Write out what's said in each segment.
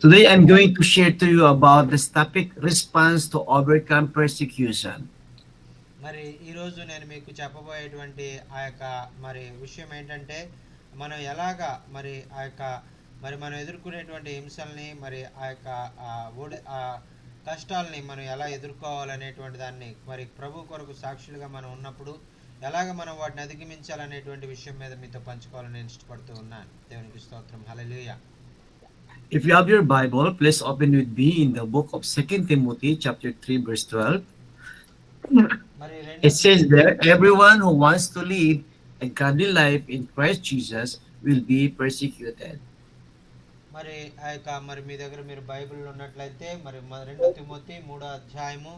Today I'm going to share to you about this topic response to overcome persecution. మరి ఈరోజు నేను మీకు చెప్పబోయేటువంటి ఆ యొక్క మరి విషయం ఏంటంటే మనం ఎలాగా మరి ఆ యొక్క మరి మనం ఎదుర్కొనేటువంటి హింసల్ని మరి ఆ యొక్క ఆ ఆ కష్టాలని మనం ఎలా ఎదుర్కోవాలనేటువంటి దాన్ని మరి ప్రభు కొరకు సాక్షులుగా మనం ఉన్నప్పుడు ఎలాగ మనం వాటిని అధిగమించాలనేటువంటి విషయం మీద మీతో పంచుకోవాలని నేను ఇష్టపడుతూ ఉన్నాను. దేవునికి స్తోత్రం. హల్లెలూయా. If you have your Bible, please open with me in the book of Second Timothy chapter 3 verse 12. మరి రెండో It says there, everyone who wants to live a godly life in Christ Jesus will be persecuted. మరి ఆ యొక్క మరి మీ దగ్గర మీరు Bible ఉన్నట్లయితే మరి రెండో తిమోతి 3వ అధ్యాయము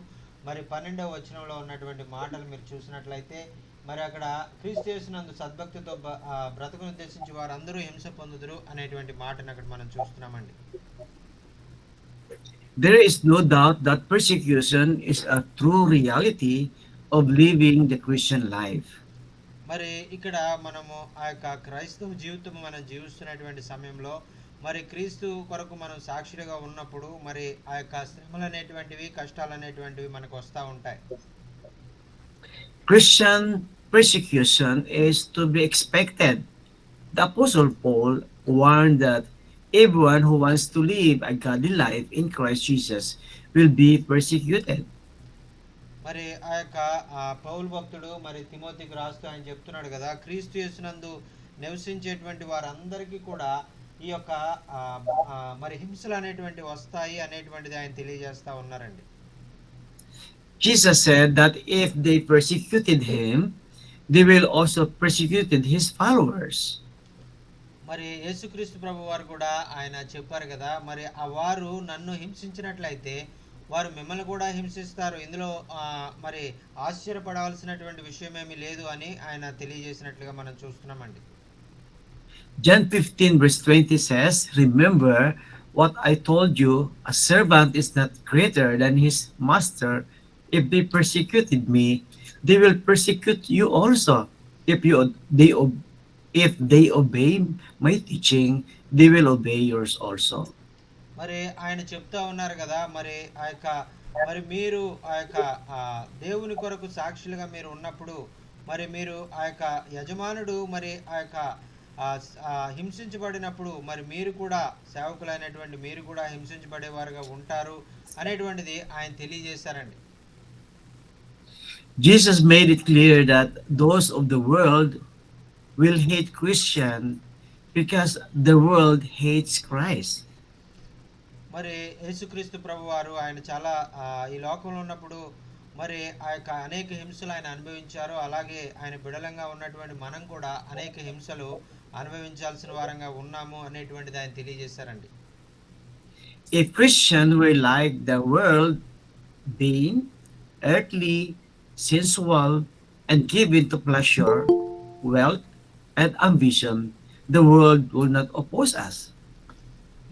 మరి 12వ వచనంలో ఉన్నటువంటి మాటలు మీరు చూసినట్లయితే మరి అక్కడ క్రీస్తు యేసునందు సద్భక్తితో బ్రతుకును ఉద్దేశించి వారందరూ హింస పొందుదురు అనేటువంటి మాటను అక్కడ మనం చూస్తున్నామండి. There is no doubt that persecution is a true reality of living the Christian life. మరి ఇక్కడ మనము ఆ యొక్క క్రైస్తవ జీవితం మనం జీవిస్తున్నటువంటి సమయంలో మరి క్రీస్తు కొరకు మనం సాక్షిగా ఉన్నప్పుడు మరి ఆ యొక్క శ్రమలు అనేటువంటివి కష్టాలు అనేటువంటివి మనకు వస్తూ ఉంటాయి. Christian persecution is to be expected. The Apostle Paul warned that everyone who wants to live a godly life in Christ Jesus will be persecuted. మరి ఆ యొక్క పౌలు భక్తుడు మరి తిమోతికి రాస్తూ ఆయన చెప్తున్నాడు కదా, క్రీస్తు యేసునందు నివసించేటువంటి వారందరికీ కూడా ఈ యొక్క మరి హింసలు అనేటువంటి వస్తాయి అనేటువంటిది ఆయన తెలియజేస్తా ఉన్నారండి. Jesus said that if they persecuted him, they will also persecuted his followers. మరి యేసుక్రీస్తు ప్రభు వారు కూడా ఆయన చెప్పారు కదా, మరి ఆ వారు నన్ను హింసించినట్లయితే వారు మిమ్మల్ని కూడా హింసిస్తారు, ఇందులో మరి ఆశ్చర్యపడవలసినటువంటి విషయం ఏమీ లేదు అని ఆయన తెలియజేసినట్లుగా మనం చూస్తున్నామండి. John 15 verse 20 says, remember what I told you, a servant is not greater than his master. If they persecuted me, they will persecute you also. If you they if they obey my teaching, they will obey yours also. మరి ఆయన చెప్తా ఉన్నారు కదా, మరి ఆ యొక్క మరి మీరు ఆ యొక్క దేవుని కొరకు సాక్షులుగా మీరు ఉన్నప్పుడు మరి మీరు ఆ యొక్క యజమానుడు మరి ఆ యొక్క హింసించబడినప్పుడు మరి మీరు కూడా సేవకులైనటువంటి మీరు కూడా హింసించబడేవారుగా ఉంటారు అనేటువంటిది ఆయన తెలియజేశారండి. Jesus made it clear that those of the world will hate Christian because the world hates Christ. మరి యేసుక్రీస్తు ప్రభు వారు ఆయన చాలా ఈ లోకంలో ఉన్నప్పుడు మరి ఆ యొక్క అనేక హింసలు ఆయన అనుభవించారు. అలాగే ఆయన బిడలంగా ఉన్నటువంటి మనం కూడా అనేక హింసలు అనుభవించాల్సిన వారంగా ఉన్నాము అనేటువంటిది ఆయన తెలియజేశారండి. If Christians were like the world, vain, earthly, sensual, and given to pleasure, wealth, and ambition, the world will not oppose us.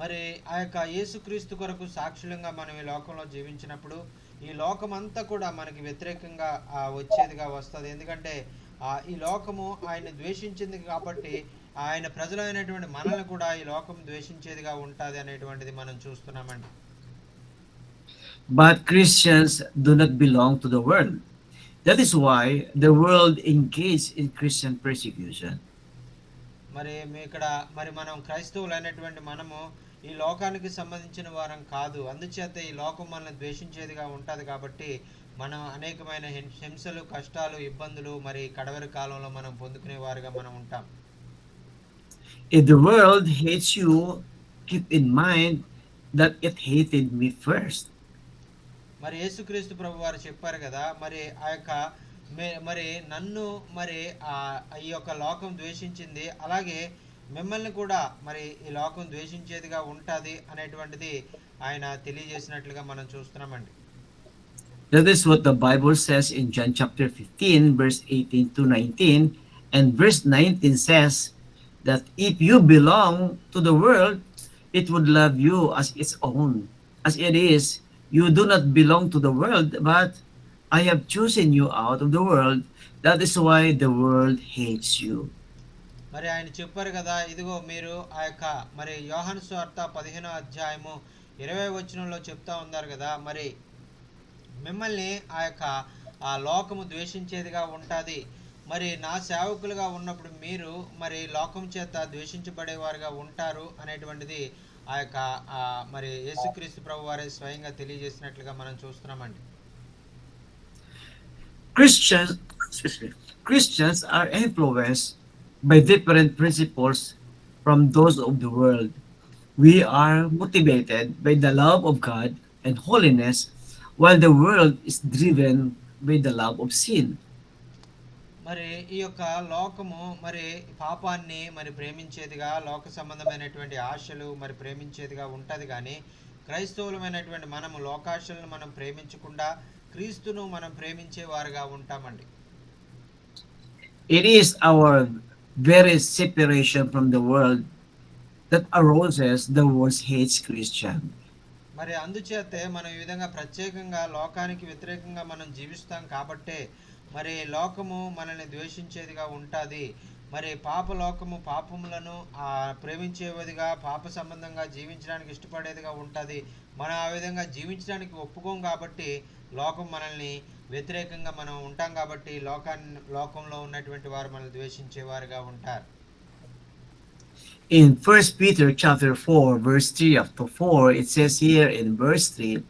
మరి ఆ యొక్క యేసుక్రీస్తు కొరకు సాక్షులంగా మనం ఈ లోకంలో జీవించినప్పుడు ఈ లోకమంతా కూడా మనకి వ్యతిరేకంగా వచ్చేదిగా వస్తుంది. ఎందుకంటే ఈ లోకము ఆయన ద్వేషించింది కాబట్టి ఆయన ప్రజలైనటువంటి మనల్ని కూడా ఈ లోకం ద్వేషించేదిగా ఉంటుంది అనేటువంటిది మనం చూస్తున్నామండి. But Christians do not belong to the world. That is why the world engaged in Christian persecution. మరి ఇక్కడ మరి మనం క్రైస్తవులైనటువంటి మనము ఈ లోకానికి సంబంధించిన వారం కాదు, అందుచేత ఈ లోకం మనల్ని ద్వేషించేదిగా ఉంటుంది కాబట్టి మనం అనేకమైన హింసలు కష్టాలు ఇబ్బందులు మరి కడవరి కాలంలో మనం పొందుకునే వారుగా మనం ఉంటాం. If the world hates you, keep in mind that it hated me first. మరి యేసుక్రీస్తు ప్రభు వారు చెప్పారు కదా, మరి ఆ యొక్క మరి నన్ను మరి ఈ యొక్క లోకం ద్వేషించింది, అలాగే మిమ్మల్ని కూడా మరి ఈ లోకం ద్వేషించేదిగా ఉంటుంది అనేటువంటిది ఆయన తెలియజేసినట్లుగా మనం చూస్తున్నామండి. That is what the Bible says in John chapter 15 verse 18 to 19, and verse 19 says that if you belong to the world, it would love you as its own. As it is, you do not belong to the world, but I have chosen you out of the world. That is why the world hates you. మరి ఆయన చెప్పారు కదా, ఇదిగో మీరు ఆ యొక్క మరి యోహాను సువార్త 15వ అధ్యాయము 20 వచనంలో చెప్తా ఉన్నారు కదా, మరి మిమ్మల్ని ఆ యొక్క ఆ లోకము ద్వేషించేదిగా ఉంటుంది. మరి నా సేవకులుగా ఉన్నప్పుడు మీరు మరి లోకం చేత ద్వేషించబడేవారుగా ఉంటారు అనేటువంటిది ఆ యొక్క ఆ, మరి యేసుక్రీస్తు ప్రభు వారే స్వయంగా తెలియజేసినట్లుగా మనం చూస్తున్నామండి. Christians, excuse me, Christians are influenced by different principles from those of the world. We are motivated by the love of God and holiness, while the world is driven by the love of sin. మరి ఈ యొక్క లోకము మరి పాపాన్ని మరి ప్రేమించేదిగా, లోక సంబంధమైనటువంటి ఆశలు మరి ప్రేమించేదిగా ఉంటుంది. కానీ క్రైస్తవులమైనటువంటి మనము లోకాశలను మనం ప్రేమించకుండా క్రీస్తును మనం ప్రేమించే వారుగా ఉంటామండి. It is our very separation from the world that arouses the world's hates Christian. మరి అందుచేతే మనం ఈ విధంగా ప్రత్యేకంగా లోకానికి వ్యతిరేకంగా మనం జీవిస్తాం కాబట్టే మరి లోకము మనల్ని ద్వేషించేదిగా ఉంటుంది. మరి పాప లోకము పాపములను ప్రేమించేదిగా, పాప సంబంధంగా జీవించడానికి ఇష్టపడేదిగా ఉంటుంది. మనం ఆ విధంగా జీవించడానికి ఒప్పుకోం కాబట్టి లోకం మనల్ని వ్యతిరేకంగా మనం ఉంటాం కాబట్టి లోకంలో ఉన్నటువంటి వారు మనల్ని ద్వేషించేవారుగా ఉంటారు. In First Peter chapter 4, verse 3 up to 4, it says here in verse 3,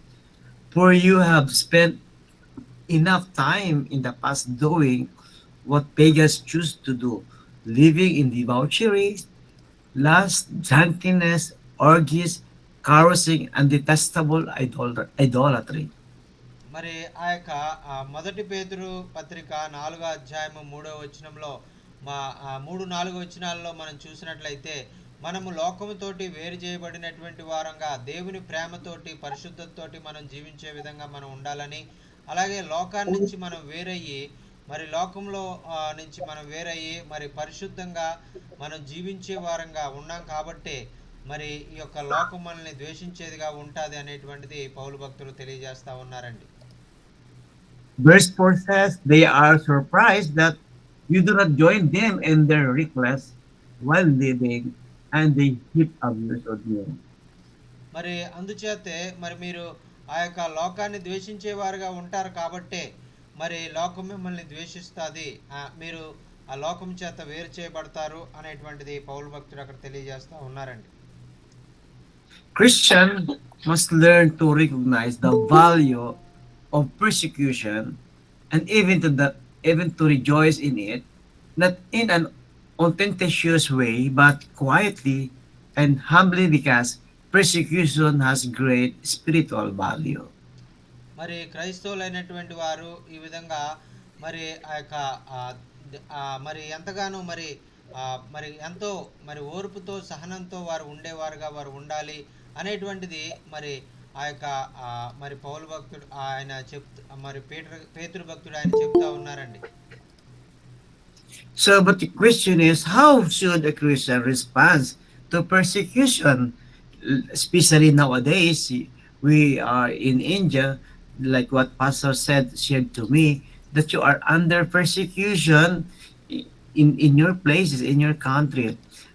"For you have spent enough time in the past doing what pagans choose to do, living in debauchery, lust, drunkenness, orgies, carousing, and detestable idolatry." మరి ఆ యొక్క మొదటి పేతురు పత్రిక 4వ అధ్యాయము 3వ వచనంలో మా 3-4 వచనాల్లో మనం చూసినట్లయితే, మనము లోకముతోటి వేరు చేయబడినటువంటి వారంగా దేవుని ప్రేమతోటి పరిశుద్ధతతోటి మనం జీవించే విధంగా మనం ఉండాలని, అలాగే లోకాన్ని నుంచి మనం వేరయ్యి మరి లోకంలో నుంచి మనం వేరయ్యి మరి పరిశుద్ధంగా మనం జీవించే వారంగా ఉన్నాం కాబట్టి మరి ఈ యొక్క లోకం మనల్ని ద్వేషించేదిగా ఉంటుంది అనేటువంటిది పౌలు భక్తులు తెలియజేస్తా ఉన్నారండి. Verse 4 says, "They are surprised that you do not join them in their reckless while living, and they heap abuse on you." మరి అందుచేతే మరి మీరు ఆ యొక్క లోకాన్ని ద్వేషించేవారుగా ఉంటారు కాబట్టే మరి లోకం మిమ్మల్ని ద్వేషిస్తుంది, మీరు ఆ లోకం చేత వేరు చేయబడతారు అనేటువంటిది పౌలు భక్తుడు అక్కడ తెలియజేస్తూ ఉన్నారండి. Christian must learn to recognize the value of persecution and even to rejoice in it, not in an ostentatious way, but quietly and humbly because persecution has great spiritual value. మరి క్రైస్తవులైనటువంటి వారు ఈ విధంగా మరి ఆ యొక్క ఆ, మరి ఎంతగానో మరి మరి ఎంతో మరి ఓర్పుతో సహనంతో వారు ఉండేవారుగా వారు ఉండాలి అనేటువంటిది మరి ఆ యొక్క మరి పౌలు భక్తుడు ఆయన మరి పేతురు భక్తుడు ఆయన చెప్తా ఉన్నారండి. So, but the question is, how should a Christian respond to persecution? Especially nowadays, we are in India, like what Pastor shared to me, that you are under persecution in your places, in your country.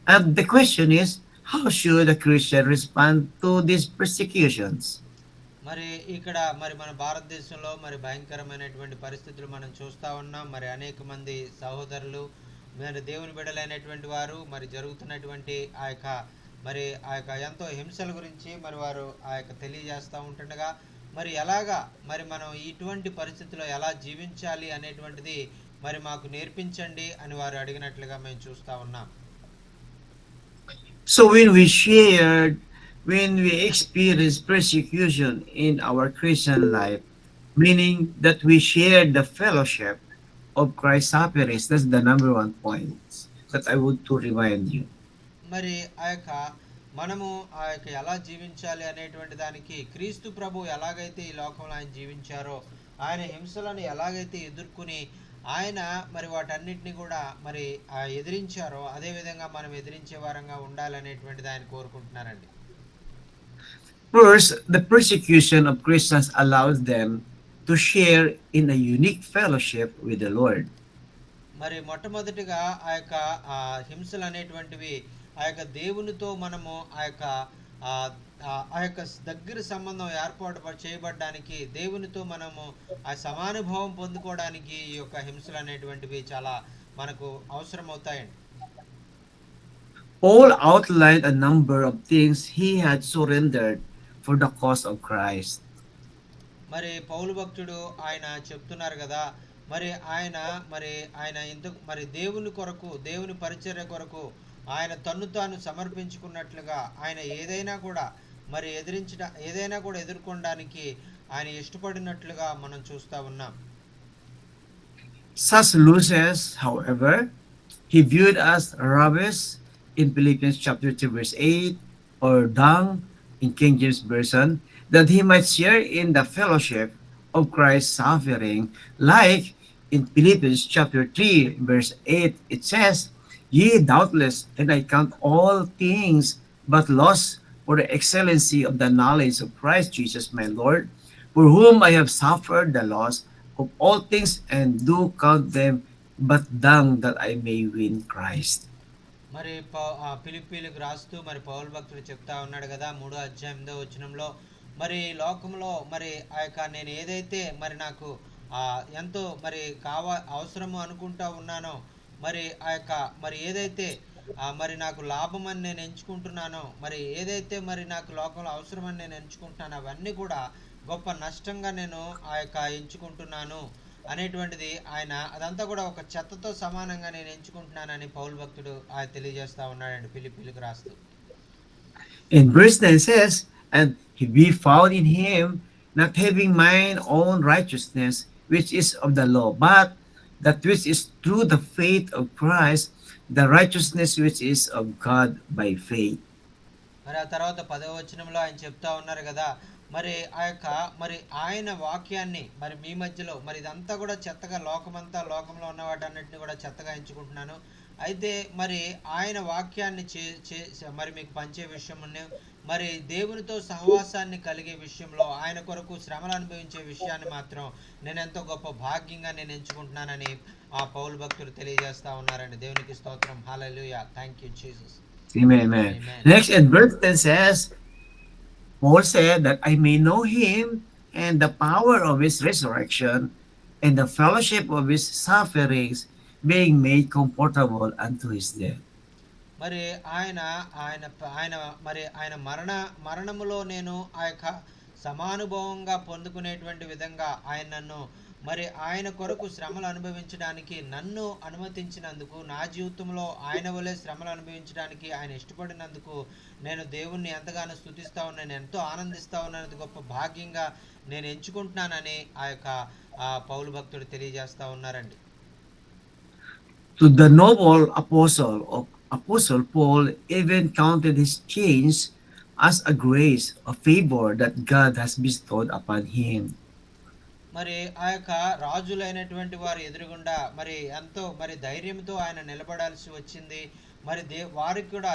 And the question is, how should a Christian respond to these persecutions? మరి ఇక్కడ మరి మన భారతదేశంలో మరి భయంకరమైనటువంటి పరిస్థితులు మనం చూస్తూ ఉన్నాం. మరి అనేక మంది సహోదరులు మరి దేవుని బిడ్డలైనటువంటి వారు మరి జరుగుతున్నటువంటి మరి ఆ యొక్క ఎంతో హింసల గురించి మరి వారు ఆ యొక్క తెలియజేస్తూ ఉంటుండగా మరి ఎలాగా మరి మనం ఇటువంటి పరిస్థితుల్లో ఎలా జీవించాలి అనేటువంటిది మరి మాకు నేర్పించండి అని వారు అడిగినట్లుగా మేము చూస్తూ ఉన్నాం. So when we experience persecution in our Christian life, meaning that we share the fellowship of Christ's sufferings, that's the number one point that I want to remind you. మరి ఆ యొక్క మనము ఆ యొక్క ఎలా జీవించాలి అనేటువంటి దానికి క్రీస్తు ప్రభు ఎలాగైతే ఈ లోకంలో ఆయన జీవించారో, ఆయన హింసలను ఎలాగైతే ఎదుర్కొని ఆయన మరి వాటన్నిటిని కూడా మరి ఎదిరించారో అదేవిధంగా మనం ఎదిరించే వారంగా ఉండాలనేటువంటిది ఆయన కోరుకుంటున్నారండి. First, the persecution of Christians allows them to share in a unique fellowship with the Lord. మరి మొట్టమొదటిగా ఆ యొక్క హింసలు అనేటువంటివి ఆ యొక్క దేవునితో మనము ఆ యొక్క ఆ ఆ యొక్క దగ్గర సంబంధం చేయబడడానికి దేవునితో మనము ఆ సమానుభావం పొందుకోవడానికి ఈ యొక్క హింసలు అనేటువంటివి చాలా మనకు అవసరం అవుతాయండి. Paul outlined a number of things he had surrendered for the cause of Christ. మరి పౌలు భక్తుడు ఆయన చెప్తున్నారు కదా, మరి ఆయన మరి ఆయన ఎందుకు మరి దేవుని కొరకు దేవుని పరిచర్య కొరకు ఆయన తన్ను తాను సమర్పించుకున్నట్లుగా ఆయన ఏదైనా కూడా మరి ఏదైనా కూడా ఎదుర్కొనడానికి ఆయన ఇష్టపడినట్లుగా మనం చూస్తూ ఉన్నాం. Such losses, however, he viewed as rubbish in Philippians chapter 2 verse 8 or dung in King James Version that he might share in the fellowship of Christ's suffering like in Philippians chapter 3 verse 8 it says, Ye doubtless and I count all things but loss for the excellency of the knowledge of Christ Jesus my Lord, for whom I have suffered the loss of all things and do count them but dung that I may win Christ. మరి ఫిలిప్పీలకు రాస్తూ మరి పౌలు భక్తుడు చెప్తా ఉన్నాడు కదా, 3వ అధ్యాయం 8వ వచనంలో, మరి లోకంలో మరి ఆ యొక్క నేను ఏదైతే మరి నాకు ఎంతో మరి అవసరము అనుకుంటా ఉన్నానో, మరి ఆ యొక్క మరి ఏదైతే మరి నాకు లాభమని నేను ఎంచుకుంటున్నానో, మరి ఏదైతే మరి నాకు లోకంలో అవసరమని నేను ఎంచుకుంటున్నానో అవన్నీ కూడా గొప్ప నష్టంగా నేను ఆ యొక్క ఎంచుకుంటున్నాను అనేటువంటిది ఆయన అదంతా కూడా ఒక చెత్తతో సమానంగా నేను ఎంచుకుంటున్నానని పౌలు భక్తుడు ఆయన తెలియజేస్తా ఉన్నాడండి ఫిలిప్పీలకు రాస్తూ. In verse 9 says, And he be found in him, not having mine own righteousness, which is of the law, but that which is through the faith of Christ, the righteousness which is of God by faith. మరి ఆ తర్వాత 10వ వచనంలో ఆయన చెప్తా ఉన్నారు కదా, మరి ఆ యొక్క మరి ఆయన వాక్యాన్ని మరి మీ మధ్యలో మరి ఇదంతా కూడా చెత్తగా లోకంలో ఉన్న వాటన్నిటిని కూడా చెత్తగా ఎంచుకుంటున్నాను, అయితే మరి ఆయన వాక్యాన్ని మరి మీకు పంచే విషయమును మరి దేవునితో సహవాసాన్ని కలిగే విషయంలో ఆయన కొరకు శ్రమలు అనుభవించే విషయాన్ని మాత్రం నేను ఎంతో గొప్ప భాగ్యంగా నేను ఎంచుకుంటున్నానని ఆ పౌలు భక్తులు తెలియజేస్తా ఉన్నారండి. దేవునికి స్తోత్రం. హల్లెలూయా. Thank you Jesus. Amen. Amen. ఆమేన్. Next, in verse 10 says, Paul said that I may know him and the power of his resurrection and the fellowship of his sufferings, being made comfortable unto his death. మరి ఆయన ఆయన ఆయన మరి ఆయన మరణములో నేను ఆ యొక్క సమానుభవంగా పొందుకునేటువంటి విధంగా ఆయన నన్ను మరి ఆయన కొరకు శ్రమలు అనుభవించడానికి నన్ను అనుమతించినందుకు, నా జీవితంలో ఆయన వలె శ్రమలు అనుభవించడానికి ఆయన ఇష్టపడినందుకు నేను దేవుణ్ణి ఎంతగానో స్తుతిస్తా ఉన్నాను, ఎంతో ఆనందిస్తా ఉన్నాను, గొప్ప భాగ్యంగా నేను ఎంచుకుంటున్నానని ఆ యొక్క పౌలు భక్తుడు తెలియజేస్తా ఉన్నారండి. To the noble apostle Paul even counted his chains as a grace, a favor that God has bestowed upon him. మరి ఆ యొక్క రాజులైనటువంటి వారి ఎదురుగుండా మరి ఎంతో మరి ధైర్యంతో ఆయన నిలబడాల్సి వచ్చింది. మరి వారికి కూడా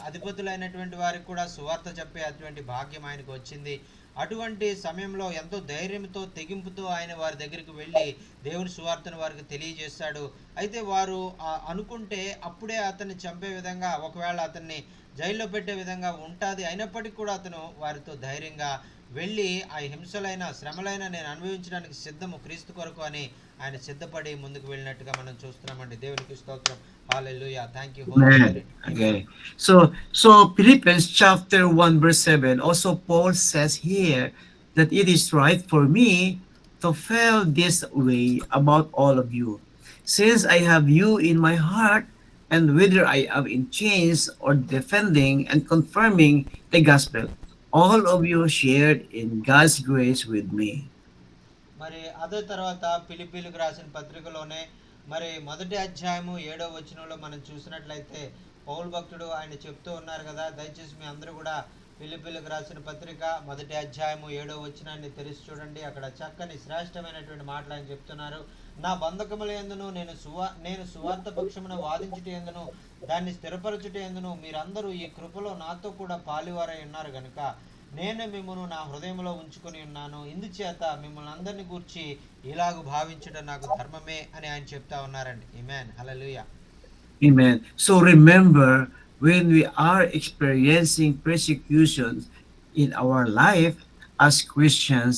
అధిపతులైనటువంటి వారికి కూడా సువార్త చెప్పే అటువంటి భాగ్యం ఆయనకు వచ్చింది. అటువంటి సమయంలో ఎంతో ధైర్యంతో తెగింపుతో ఆయన వారి దగ్గరికి వెళ్ళి దేవుని సువార్తను వారికి తెలియజేశాడు. అయితే వారు అనుకుంటే అప్పుడే అతన్ని చంపే విధంగా, ఒకవేళ అతన్ని జైల్లో పెట్టే విధంగా ఉంటుంది. అయినప్పటికీ కూడా అతను వారితో ధైర్యంగా వెళ్ళి ఆ హింసలైన శ్రమలైన నేను అనుభవించడానికి సిద్ధము క్రీస్తు కొరకు అని ఆయన సిద్ధపడి ముందుకు వెళ్ళినట్టుగా మనం చూస్తున్నామండి. దేవునికి స్తోత్రం. హల్లెలూయా. Thank you holy Amen. స్పిరిట్. ఆమేన్. Okay. So Philippians chapter 1 verse 7 also Paul says here that it is right for me to feel this way about all of you, since I have you in my heart, and whether I am in chains or defending and confirming the gospel, all of you shared in God's grace with me. మరి అదే తర్వాత ఫిలిప్పీలకు రాసిన పత్రికలోనే మరి 1వ అధ్యాయము 7వ వచనంలో మనం చూసినట్లయితే పౌలు భక్తుడు ఆయన చెప్తూ ఉన్నారు కదా, దయచేసి మీ అందరూ కూడా ఫిలిప్పీలకు రాసిన పత్రిక 1వ అధ్యాయము 7వ వచనాన్ని తెరిచి చూడండి. అక్కడ చక్కని శ్రేష్టమైనటువంటి మాటలు ఆయన చెప్తున్నారు. నా బంధకముల యందును నేను సువార్త పక్షమున వాదించుట యందును దాన్ని స్థిరపరచుట యందును మీరందరూ ఈ కృపలో నాతో కూడా పాలివారై ఉన్నారు గనుక నేను మిమ్మల్ని నా హృదయంలో ఉంచుకొని ఉన్నాను, ఇందుచేత మిమ్మల్ని అందరిని గూర్చి ఇలాగ భావించడం నాకు ధర్మమే అని ఆయన చెప్తా ఉన్నారండి. ఆమేన్, హల్లెలూయా. Amen. So remember, when we are experiencing persecutions in our life as Christians,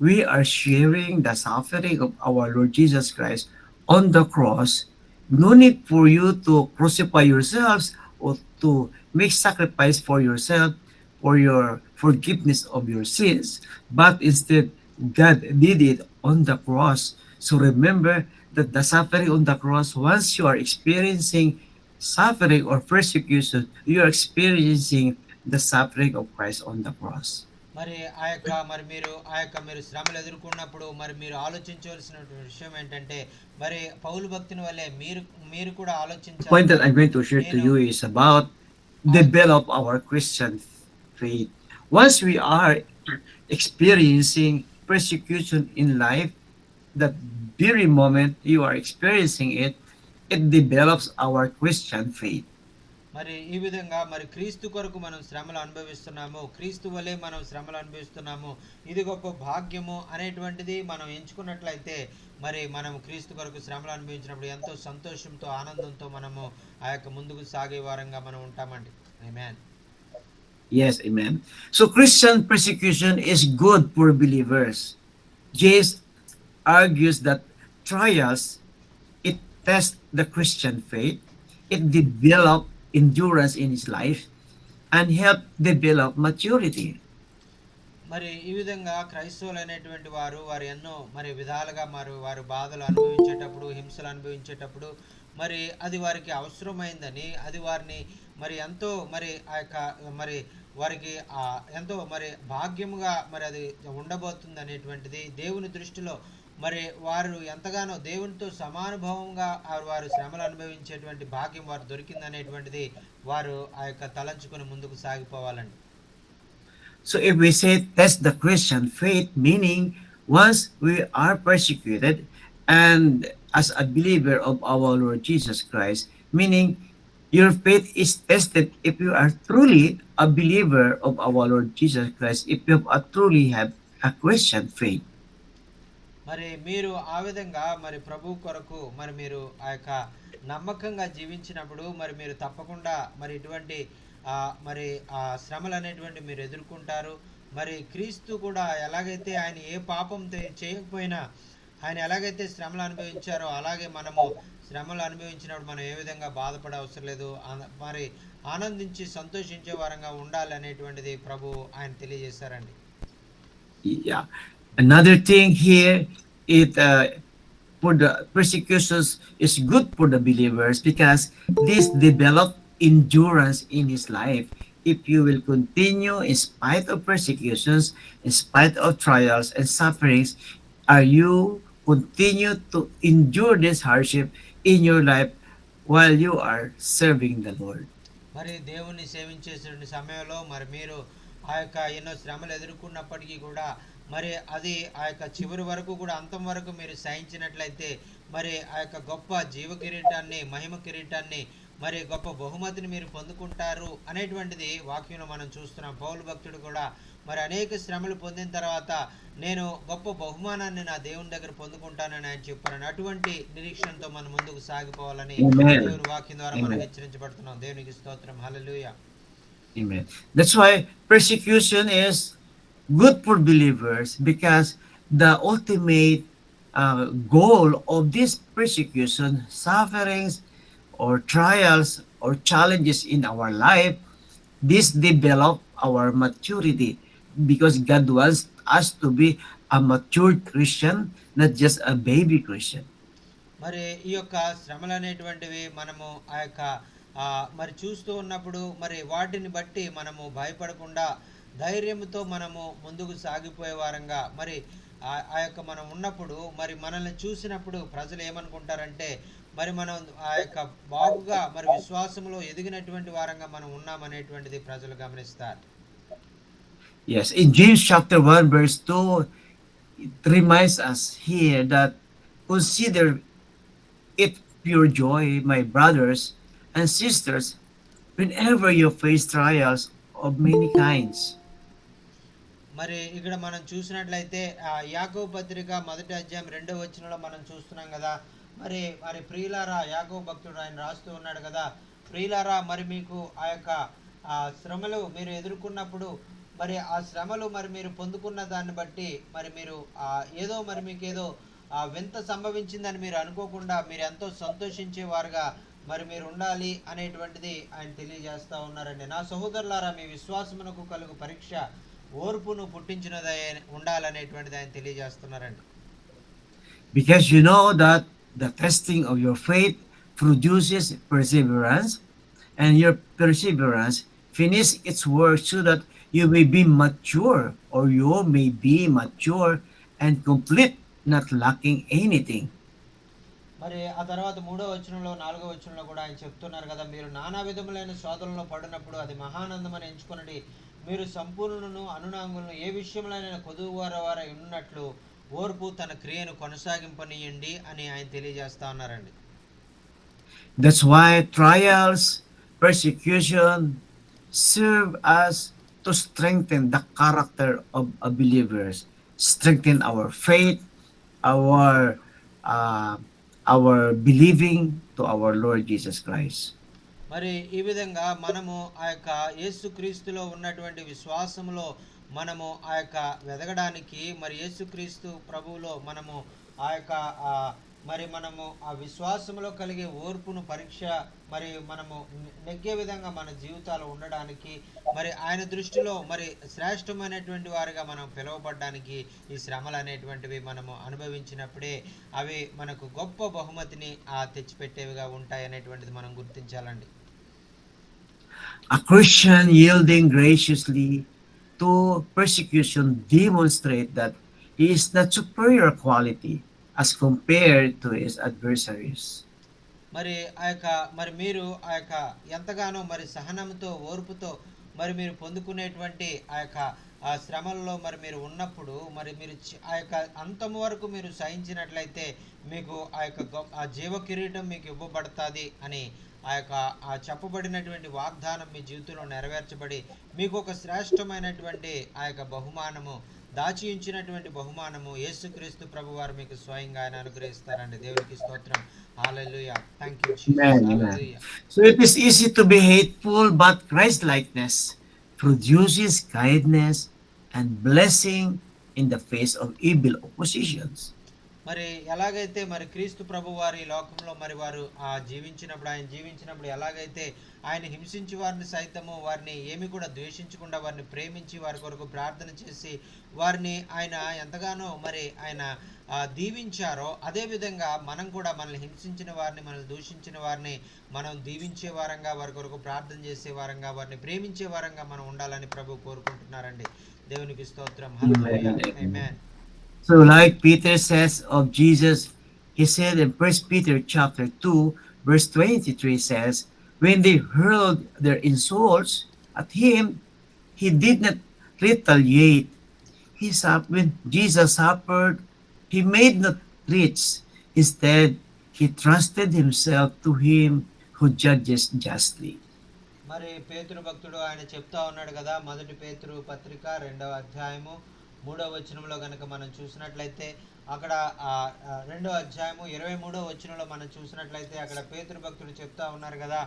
we are sharing the suffering of our Lord Jesus Christ on the cross. No need for you to crucify yourselves or to make sacrifice for yourself for your forgiveness of your sins, but instead God did it on the cross. So remember that the suffering on the cross, once you are experiencing suffering or persecution, you are experiencing the suffering of Christ on the cross. మరి మీరు శ్రమలు ఎదుర్కొన్నప్పుడు మరి మీరు ఆలోచించవలసినటువంటి విషయం ఏంటంటే, మరి పౌలు భక్తుని వల్లే మీరు మీరు కూడా The ఆలోచించాలి. point that మరి I'm going to share to నేను you is about ఆ develop our Christian faith. Once we are experiencing persecution in life, that very moment you are experiencing it, it develops our Christian faith. మరి ఈ విధంగా మరి క్రీస్తు కొరకు మనం శ్రమలు అనుభవిస్తున్నాము, క్రీస్తు వలె మనం శ్రమలు అనుభవిస్తున్నాము, ఇది గొప్ప భాగ్యము అనేటువంటిది మనం ఎంచుకున్నట్లయితే, మరి మనం క్రీస్తు కొరకు శ్రమలు అనుభవించినప్పుడు ఎంతో సంతోషంతో ఆనందంతో మనము ఆ యొక్క ముందుకు సాగే వారంగా మనం ఉంటామండి. ఆమేన్. Yes, amen. So Christian persecution is good for believers. James argues that trials, it tests the Christian faith, it develop endurance in his life, and help develop maturity. మరి ఈ విధంగా క్రైస్తవులు అనేటువంటి వారు వారు ఎన్నో మరి విధాలుగా వారు బాధలు అనుభవించేటప్పుడు, హింసలు అనుభవించేటప్పుడు, మరి అది వారికి అవసరమైందని, అది వారిని మరి ఎంతో మరి ఆ యొక్క మరి వారికి ఎంతో మరి భాగ్యముగా మరి అది ఉండబోతుంది అనేటువంటిది దేవుని దృష్టిలో. మరి వారు ఎంతగానో దేవునితో సమానుభవంగా వారు శ్రమలు అనుభవించేటువంటి భాగ్యం వారు దొరికిందనేటువంటిది వారు ఆ యొక్క తలంచుకొని ముందుకు సాగిపోవాలండి. So if we say test the Christian faith, meaning once we are persecuted and as a believer of our Lord Jesus Christ, meaning your faith is tested if you are truly a believer of our Lord Jesus Christ, if you truly have a Christian faith. మరి మీరు ఆ విధంగా మరి ప్రభు కొరకు మరి మీరు ఆ యొక్క నమ్మకంగా జీవించినప్పుడు మరి మీరు తప్పకుండా మరి ఇటువంటి మరి ఆ శ్రమలు అనేటువంటి మీరు ఎదుర్కొంటారు. మరి క్రీస్తు కూడా ఎలాగైతే ఆయన ఏ పాపం చేయకపోయినా ఆయన ఎలాగైతే శ్రమలు అనుభవించారో అలాగే మనము శ్రమలు అనుభవించినప్పుడు మనం ఏ విధంగా బాధపడే అవసరం లేదు, మరి ఆనందించి సంతోషించే వారంగా ఉండాలి అనేటువంటిది ప్రభు ఆయన తెలియజేశారండి. Yeah. Another thing here, it for the persecutions is good for the believers because this develop endurance in his life. If you will continue in spite of persecutions, in spite of trials and sufferings, are you continue to endure this hardship in your life while you are serving the Lord? మరి దేవుణ్ణి సేవించేటువంటి సమయంలో మరి మీరు ఆ యొక్క ఎన్నో శ్రమలు ఎదుర్కొన్నప్పటికీ కూడా మరి అది ఆ యొక్క చివరి వరకు కూడా అంతం వరకు మీరు సహించినట్లయితే మరి ఆ యొక్క గొప్ప జీవ కిరీటాన్ని, మహిమ కిరీటాన్ని, మరి గొప్ప బహుమతిని మీరు పొందుకుంటారు అనేటువంటిది వాక్యంలో మనం చూస్తున్నాం. పౌలు భక్తుడు కూడా మరి అనేక శ్రమలు పొందిన తర్వాత నేను గొప్ప బహుమానాన్ని నా దేవుని దగ్గర పొందుకుంటానని ఆయన చెప్పారని, అటువంటి నిరీక్షణతో మనం ముందుకు సాగిపోవాలని Amen. దేవుని వాక్యం ద్వారా మనం Amen. హెచ్చరించబడుతున్నాం. దేవునికి స్తోత్రం, హల్లెలూయా. Amen. That's why persecution is good for believers because the ultimate goal of this persecution, sufferings, or trials or challenges in our life, this develop our maturity because God wants us to be a mature Christian, not just a baby Christian. మరి ఈ యొక్క శ్రమలు అనేటువంటివి మనము ఆ యొక్క మరి చూస్తూ ఉన్నప్పుడు మరి వాటిని బట్టి మనము భయపడకుండా ధైర్యంతో మనము ముందుకు సాగిపోయే వారంగా మరి ఆ యొక్క మనం ఉన్నప్పుడు మరి మనల్ని చూసినప్పుడు ప్రజలు ఏమనుకుంటారంటే మరి మనం ఆ యొక్క బాగుగా మరి విశ్వాసంలో ఎదిగినటువంటి వారంగా మనం ఉన్నామనేటువంటిది ప్రజలు గమనిస్తారు. Yes, in James chapter 1, verse 2, it reminds us here that consider it pure joy, my brothers and sisters, whenever you face trials of many kinds. మరి ఇక్కడ మనం చూసినట్లయితే యాకోబు పత్రిక మొదటి అధ్యాయం 2వ వచనంలో మనం చూస్తున్నాం కదా. మరి ప్రియులారా, యాకోబు భక్తుడు ఆయన రాస్తూ ఉన్నాడు కదా, ప్రియులారా మరి మీకు ఆ యొక్క శ్రమలు మీరు ఎదుర్కొన్నప్పుడు, మరి ఆ శ్రమలు మరి మీరు పొందుకున్న దాన్ని బట్టి మరి మీరు ఏదో మరి మీకు ఏదో వింత సంభవించిందని మీరు అనుకోకుండా మీరు ఎంతో సంతోషించేవారుగా మరి మీరు ఉండాలి అనేటువంటిది ఆయన తెలియజేస్తా ఉన్నారండి. నా సహోదరులారా, మీ విశ్వాసమునకు కలుగు పరీక్ష ఓర్పును పుట్టించినదై ఉండాలనేటువంటిది ఆయన తెలియజేస్తున్నారండి. Because you know that the testing of your faith produces perseverance, and your perseverance finish its work so that you may be mature, or you may be mature and complete, not lacking anything. మరి ఆ తర్వాత 3వ వచనంలో 4వ వచనంలో కూడా ఆయన చెప్తున్నారు కదా, మీరు నానా విధములైన శోధనలో పడినప్పుడు అది మహానందం అని ఎంచుకునండి. మీరు సంపూర్ణను అనునాంగులను ఏ విషయంలోనైనా కొదువు వారవారై ఉన్నట్లు ఓర్పు తన క్రియను కొనసాగింపనీయండి అని ఆయన తెలియజేస్తా ఉన్నారండి. That's why trials, persecution serve us to strengthen the character of a believers, strengthen our faith, our uh, our believing to our Lord Jesus Christ. మరి ఈ విధంగా మనము ఆ యొక్క యేసుక్రీస్తులో ఉన్నటువంటి విశ్వాసములో మనము ఆ యొక్క వెదగడానికి, మరి యేసుక్రీస్తు ప్రభువులో మనము ఆ యొక్క ఆ, మరి మనము ఆ విశ్వాసములో కలిగే ఓర్పును పరీక్ష మరి మనము నెగ్గే విధంగా మన జీవితాలు ఉండడానికి, మరి ఆయన దృష్టిలో మరి శ్రేష్టమైనటువంటి వారిగా మనం పిలువబడడానికి ఈ శ్రమలు అనేటువంటివి మనము అనుభవించినప్పుడే అవి మనకు గొప్ప బహుమతిని తెచ్చిపెట్టేవిగా ఉంటాయి అనేటువంటిది మనం గుర్తించాలండి. A Christian yielding graciously to persecution demonstrate that he is not superior quality as compared to his adversaries. మరి ఆ యొక్క మరి మీరు ఆ యొక్క ఎంతగానో మరి సహనంతో ఓర్పుతో మరి మీరు పొందుకునేటువంటి ఆ యొక్క శ్రమల్లో మరి మీరు ఉన్నప్పుడు మరి మీరు ఆ యొక్క అంతం వరకు మీరు సహించినట్లయితే మీకు ఆ యొక్క ఆ జీవ కిరీటం మీకు ఇవ్వబడుతుంది అని ఆ యొక్క ఆ చెప్పబడినటువంటి వాగ్దానం మీ జీవితంలో నెరవేర్చబడి మీకు ఒక శ్రేష్టమైనటువంటి ఆ యొక్క బహుమానము, దాచి ఉంచినటువంటి బహుమానము యేసుక్రీస్తు ప్రభు వారు మీకు స్వయంగా ఆయన అనుగ్రహిస్తారండి. దేవునికి స్తోత్రం. హల్లెలూయా. Thank you Jesus. Amen. Amen. Hallelujah. So it is easy to be hateful, but Christ likeness produces kindness and blessing in the face of evil oppositions. మరి ఎలాగైతే మరి క్రీస్తు ప్రభు వారు ఈ లోకంలో మరి వారు ఆయన జీవించినప్పుడు ఎలాగైతే ఆయన హింసించి వారిని సైతము వారిని ఏమి కూడా ద్వేషించకుండా వారిని ప్రేమించి వారి కొరకు ప్రార్థన చేసి వారిని ఆయన ఎంతగానో మరి ఆయన దీవించారో, అదేవిధంగా మనం కూడా మనల్ని హింసించిన వారిని, మనల్ని దూషించిన వారిని మనం దీవించే వారంగా, వారి కొరకు ప్రార్థన చేసే వారంగా, వారిని ప్రేమించే వారంగా మనం ఉండాలని ప్రభు కోరుకుంటున్నారండి. దేవునికి స్తోత్రం. హల్లెలూయా. ఆమేన్. So like Peter says of Jesus, he said in First Peter chapter 2, verse 23 says, when they hurled their insults at him, he did not retaliate. When Jesus suffered, he made not threats. Instead, he trusted himself to him who judges justly. మరి పేతురు భక్తుడు ఆయన చెప్తా ఉన్నాడు కదా, మొదటి పేతురు పత్రిక 2వ అధ్యాయము 3వ వచనంలో కనుక మనం చూసినట్లయితే అక్కడ 2వ అధ్యాయము 23వ వచనంలో మనం చూసినట్లయితే అక్కడ పేతురు భక్తుడు చెప్తా ఉన్నారు కదా,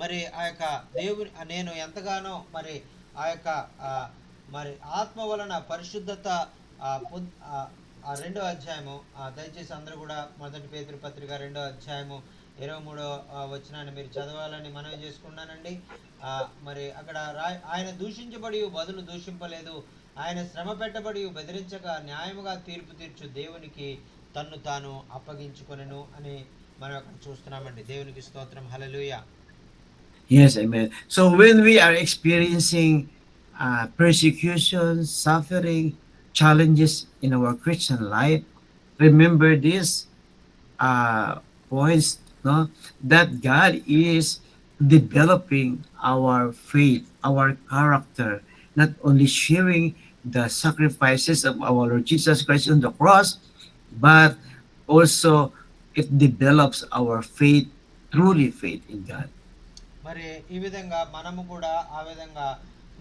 మరి ఆ యొక్క దేవుని నేను ఎంతగానో మరి ఆ యొక్క మరి ఆత్మ వలన పరిశుద్ధత 2వ అధ్యాయము దయచేసి అందరూ కూడా మొదటి పేతురు పత్రిక 2వ అధ్యాయము 23వ వచనాన్ని మీరు చదవాలని మనవి చేసుకున్నానండి. మరి అక్కడ ఆయన దూషించబడి బదులు దూషింపలేదు, ఆయన శ్రమ పెట్టబడి బెదిరించక న్యాయముగా తీర్పు తీర్చు దేవునికి తన్ను తాను అప్పగించుకొనెను అని మనం అక్కడ చూస్తున్నామండి. దేవునికి స్తోత్రం. హల్లెలూయా. Yes, amen. So when we are experiencing persecution, suffering, challenges in our Christian life, remember this points, no, that God is developing our faith, our character, not only sharing the sacrifices of our Lord Jesus Christ on the cross, but also it develops our faith, truly faith in God. మరి ఈ విధంగా మనము కూడా ఆ విధంగా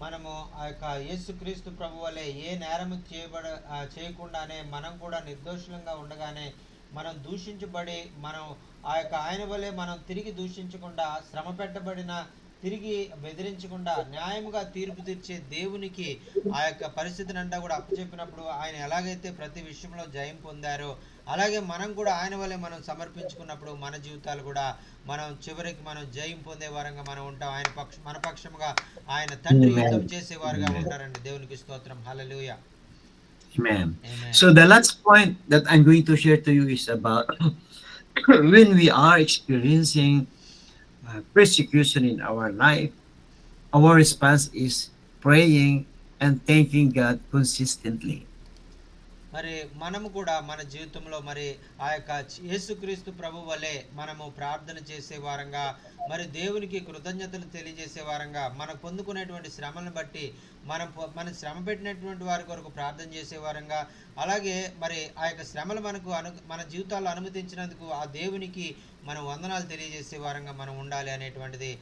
మనము ఆ యొక్క యేసుక్రీస్తు ప్రభు వలె ఏ నేరము చేయకుండానే మనం కూడా నిర్దోషులంగా ఉండగానే మనం దూషించబడి మనం ఆ యొక్క ఆయన వలె మనం తిరిగి దూషించకుండా శ్రమ పెట్టబడిన తిరిగి బెదిరించకుండా న్యాయముగా తీర్పు తీర్చే దేవునికి ఆ యొక్క పరిస్థితిని అంతా కూడా అప్పచెప్పినప్పుడు ఆయన ఎలాగైతే ప్రతి విషయంలో జయం పొందారో అలాగే మనం కూడా ఆయన వల్లే మనం సమర్పించుకున్నప్పుడు మన జీవితాలు కూడా మనం చివరికి మనం జయం పొందే వారంగా మనం ఉంటాం. మన పక్షముగా ఆయన తండ్రి యుద్ధం Amen. చేసేవారుగా Amen. ఉంటారండి. దేవునికి స్తోత్రం. హల్లెలూయా. Amen. Amen. So the last point that I'm going to share to you is about when we are experiencing persecution in our life, our response is praying and thanking God consistently. మరి మనము కూడా మన జీవితంలో మరి ఆ యొక్క యేసుక్రీస్తు ప్రభు వలె మనము ప్రార్థన చేసే వారంగా మరి దేవునికి కృతజ్ఞతలు తెలియజేసే వారంగా మనం పొందుకునేటువంటి శ్రమలను బట్టి మన శ్రమ పెట్టినటువంటి వారి కొరకు ప్రార్థన చేసే వారంగా అలాగే మరి ఆ యొక్క శ్రమలు మన జీవితాల్లో అనుమతించినందుకు ఆ దేవునికి మనం వందనాలు తెలియజేసే వారంగా మనం ఉండాలి అనేటువంటిది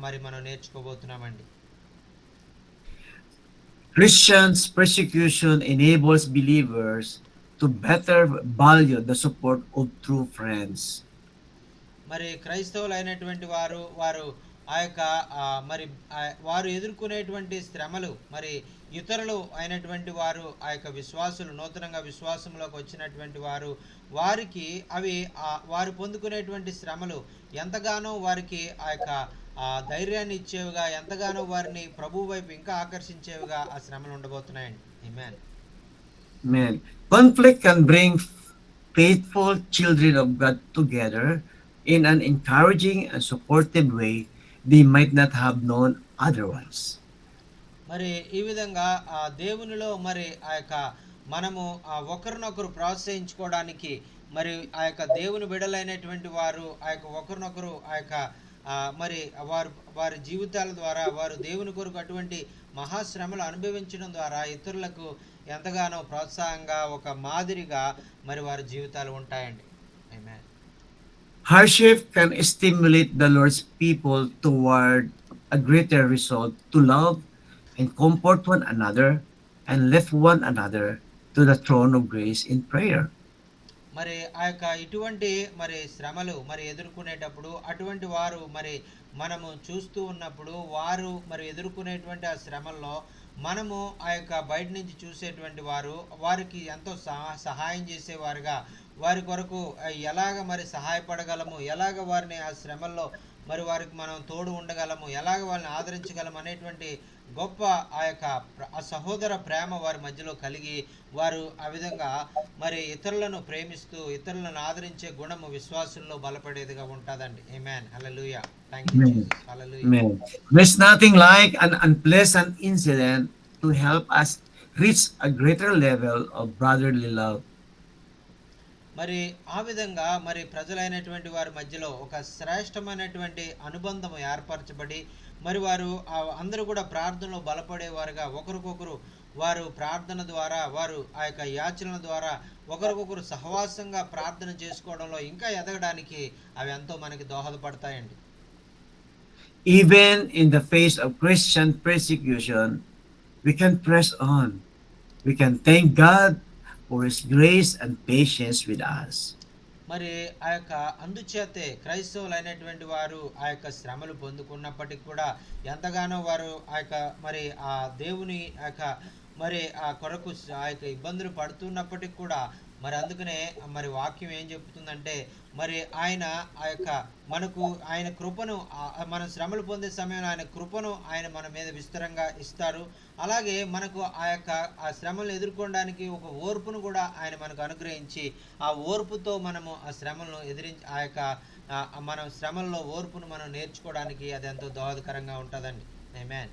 మరి మనం నేర్చుకోబోతున్నామండి. Christians' persecution enables believers to better value the support of true friends. మరి క్రైస్తవులు అయినటువంటి వారు ఆ యొక్క మరి వారు ఎదుర్కొనేటువంటి శ్రమలు మరి ఇతరులు అయినటువంటి వారు ఆ యొక్క విశ్వాసులు నూతనంగా విశ్వాసంలోకి వచ్చినటువంటి వారికి అవి వారు పొందుకునేటువంటి శ్రమలు ఎంతగానో వారికి ఆ యొక్క ధైర్యాన్ని ఇచ్చేవిగా ఎంతగానో వారిని ప్రభు వైపు ఇంకా ఆకర్షించేవిగా ఆ శ్రమలు ఉండబోతున్నాయండి. ఆమేన్. Man, conflict can bring faithful children of God together in an encouraging and supportive way they might not have known otherwise. మరి ఈ విధంగా దేవునిలో మరి ఆ యొక్క మనము ఒకరినొకరు ప్రోత్సహించుకోవడానికి మరి ఆ యొక్క దేవుని బిడలైనటువంటి వారు ఆ యొక్క ఒకరినొకరు ఆ యొక్క మరి వారి జీవితాల ద్వారా వారు దేవుని కొరకు అటువంటి మహాశ్రమలు అనుభవించడం ద్వారా ఇతరులకు ఎంతగానో ప్రోత్సాహంగా ఒక మాదిరిగా మరి వారి జీవితాలు ఉంటాయండి. ఆమేన్. Hardship can stimulate the Lord's people toward a greater resolve to love and comfort one another and lift one another to the throne of grace in prayer. మరి ఆ యొక్క ఇటువంటి మరి శ్రమలు మరి ఎదుర్కొనేటప్పుడు అటువంటి వారు మరి మనము చూస్తూ ఉన్నప్పుడు వారు మరి ఎదుర్కొనేటువంటి ఆ శ్రమల్లో మనము ఆ యొక్క బయట నుంచి చూసేటువంటి వారికి ఎంతో సహాయం చేసేవారుగా వారి కొరకు ఎలాగ మరి సహాయపడగలము ఎలాగ వారిని ఆ శ్రమల్లో మరి వారికి మనం తోడు ఉండగలము ఎలాగ వాళ్ళని ఆదరించగలము అనేటువంటి గొప్ప ఆ యొక్క ఆ సహోదర ప్రేమ వారి మధ్యలో కలిగి వారు ఆ విధంగా మరి ఇతరులను ప్రేమిస్తూ ఇతరులను ఆదరించే గుణము విశ్వాసుల్లో బలపడేదిగా ఉంటుందండి. Amen. Hallelujah. Thank you Amen. Jesus. Hallelujah. Amen. There's nothing like an unpleasant incident to help us reach a greater level of brotherly love. మరి ఆ విధంగా మరి ప్రజలైనటువంటి వారి మధ్యలో ఒక శ్రేష్టమైనటువంటి అనుబంధం ఏర్పరచబడి మరి వారు అందరూ కూడా ప్రార్థనలో బలపడేవారుగా ఒకరికొకరు వారు ప్రార్థన ద్వారా వారు ఆ యొక్క యాచనల ద్వారా ఒకరికొకరు సహవాసంగా ప్రార్థన చేసుకోవడంలో ఇంకా ఎదగడానికి అవి ఎంతో మనకి దోహదపడతాయండి. Even in the face of Christian persecution, we can press on. We can thank God for His grace and patience with us. మరి ఆ యొక్క అందుచేతే క్రైస్తవులైనటువంటి వారు ఆ యొక్క శ్రమలు పొందుకున్నప్పటికి కూడా ఎంతగానో వారు ఆ యొక్క మరి ఆ దేవుని ఆ యొక్క మరి ఆ కొరకు ఆ యొక్క ఇబ్బందులు పడుతున్నప్పటికి కూడా మరి అందుకనే మరి వాక్యం ఏం చెప్తుందంటే మరి ఆయన ఆ యొక్క మనకు ఆయన కృపను మనం శ్రమలు పొందే సమయంలో ఆయన కృపను ఆయన మన మీద విస్తరంగా ఇస్తారు. అలాగే మనకు ఆ యొక్క ఆ శ్రమలను ఎదుర్కోవడానికి ఒక ఓర్పును కూడా ఆయన మనకు అనుగ్రహించి ఆ ఓర్పుతో మనము ఆ శ్రమలను ఎదిరించి ఆ యొక్క మనం శ్రమల్లో ఓర్పును మనం నేర్చుకోవడానికి అది ఎంతో దోహదకరంగా ఉంటుందండి. ఆమేన్.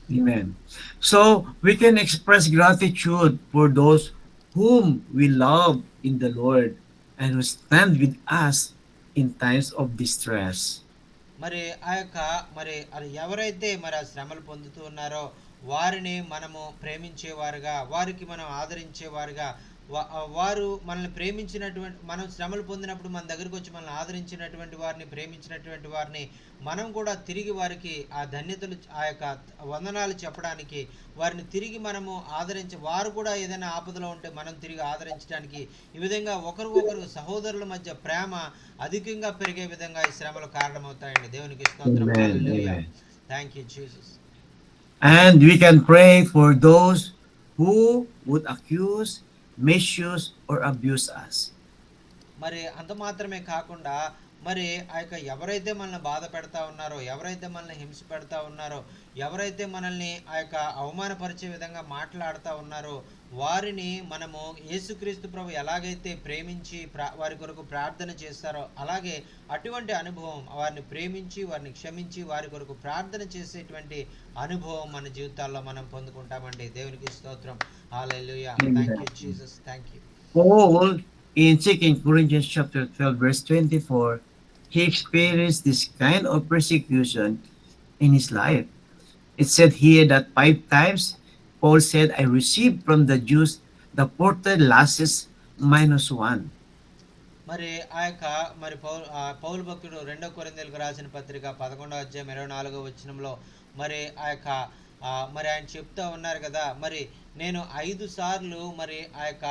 Amen. So we can express gratitude for those whom we love in the Lord and who stand with us in times of distress. మరి ఆ యొక్క మరి అది ఎవరైతే మరి ఆ శ్రమలు పొందుతూ ఉన్నారో వారిని మనము ప్రేమించేవారుగా వారికి మనం ఆదరించేవారుగా వారు మనల్ని ప్రేమించినటువంటి, మనం శ్రమలు పొందినప్పుడు మన దగ్గరికి వచ్చి మనల్ని ఆదరించినటువంటి వారిని, ప్రేమించినటువంటి వారిని మనం కూడా తిరిగి వారికి ఆ ధన్యతలు, ఆ యొక్క వందనాలు చెప్పడానికి, వారిని తిరిగి మనము ఆదరించి, వారు కూడా ఏదైనా ఆపదలో ఉంటే మనం తిరిగి ఆదరించడానికి, ఈ విధంగా ఒకరికొకరు సహోదరుల మధ్య ప్రేమ అధికంగా పెరిగే విధంగా ఈ శ్రమలు కారణమవుతాయండి. దేవునికి స్తోత్రం. Amen. Hallelujah. Amen. Thank you Jesus. And we can pray for those who would accuse, misuse, or abuse us. మరి అంత మాత్రమే కాకుండా, మరి ఆ యొక్క ఎవరైతే మనల్ని బాధ పెడతా ఉన్నారో, ఎవరైతే మనల్ని హింస పెడతా ఉన్నారో, ఎవరైతే మనల్ని ఆ యొక్క అవమానపరిచే విధంగా మాట్లాడుతూ ఉన్నారో, వారిని మనము యేసుక్రీస్తు ప్రభు ఎలాగైతే ప్రేమించి వారి కొరకు ప్రార్థన చేస్తారో, అలాగే అటువంటి అనుభవం, వారిని ప్రేమించి వారిని క్షమించి వారి కొరకు ప్రార్థన చేసేటువంటి అనుభవం మన జీవితాల్లో మనం పొందుకుంటామండి. దేవునికి స్తోత్రం. హల్లెలూయా. Thank you Amen. Jesus. Thank you. Paul, in 2 Corinthians chapter 12, verse 24, he experienced this kind of persecution in his life. It said here that 5 times Paul said, I received from the Jews the 40 lashes minus one. మరి ఆ యొక్క మరి పౌలు భక్తుడు 2 కొరింథీయులకు రాసిన పత్రిక 11వ అధ్యాయం 24వ వచనంలో మరి ఆ యొక్క మరి ఆయన చెప్తా ఉన్నారు కదా, మరి నేను 5 సార్లు మరి ఆ యొక్క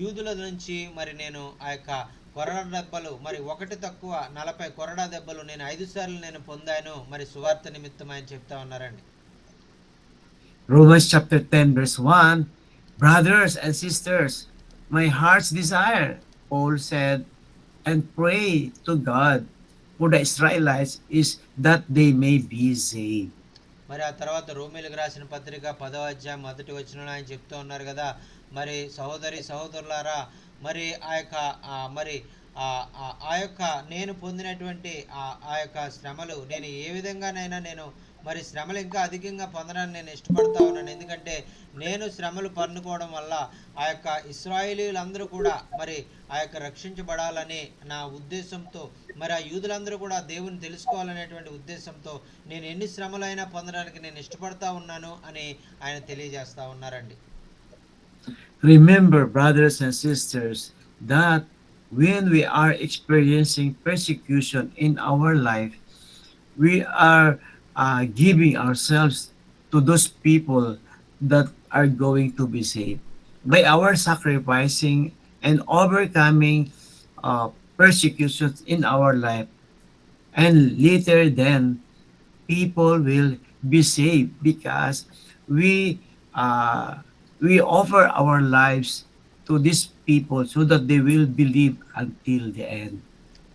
యూదుల నుంచి మరి నేను ఆ యొక్క కొరడా దెబ్బలు, మరి ఒకటి తక్కువ 40 కొరడా దెబ్బలు నేను 5 సార్లు నేను పొందాను, మరి సువార్త నిమిత్తం ఆయన చెప్తా ఉన్నారండి. Romans chapter 10, verse 1, brothers and sisters, my heart's desire, Paul said, and pray to God for the Israelites is that they may be saved. మరి ఆ తర్వాత రోమీలకు రాసిన పత్రిక 10వ అధ్యాయం 1వ వచనంలో ఆయన చెప్తూ ఉన్నారు కదా, మరి సహోదరి సహోదరులారా, మరి ఆ యొక్క మరి ఆ యొక్క నేను పొందినటువంటి ఆ యొక్క శ్రమలు, నేను ఏ విధంగానైనా నేను మరి శ్రమలు ఇంకా అధికంగా పొందడానికి నేను ఇష్టపడతా ఉన్నాను. ఎందుకంటే నేను శ్రమలు పన్నుకోవడం వల్ల ఆ యొక్క ఇశ్రాయేలీయులందరూ కూడా మరి ఆ యొక్క రక్షించబడాలని నా ఉద్దేశంతో, మరి ఆ యూదులందరూ కూడా దేవుని తెలుసుకోవాలనేటువంటి ఉద్దేశంతో నేను ఎన్ని శ్రమలైనా పొందడానికి నేను ఇష్టపడతా ఉన్నాను అని ఆయన తెలియజేస్తా ఉన్నారండి. Remember, brothers and sisters, that when we are experiencing persecution in our life, we are giving ourselves to those people that are going to be saved. By our sacrificing and overcoming persecutions in our life, and later then people will be saved because we uh, we offer our lives to these people so that they will believe until the end.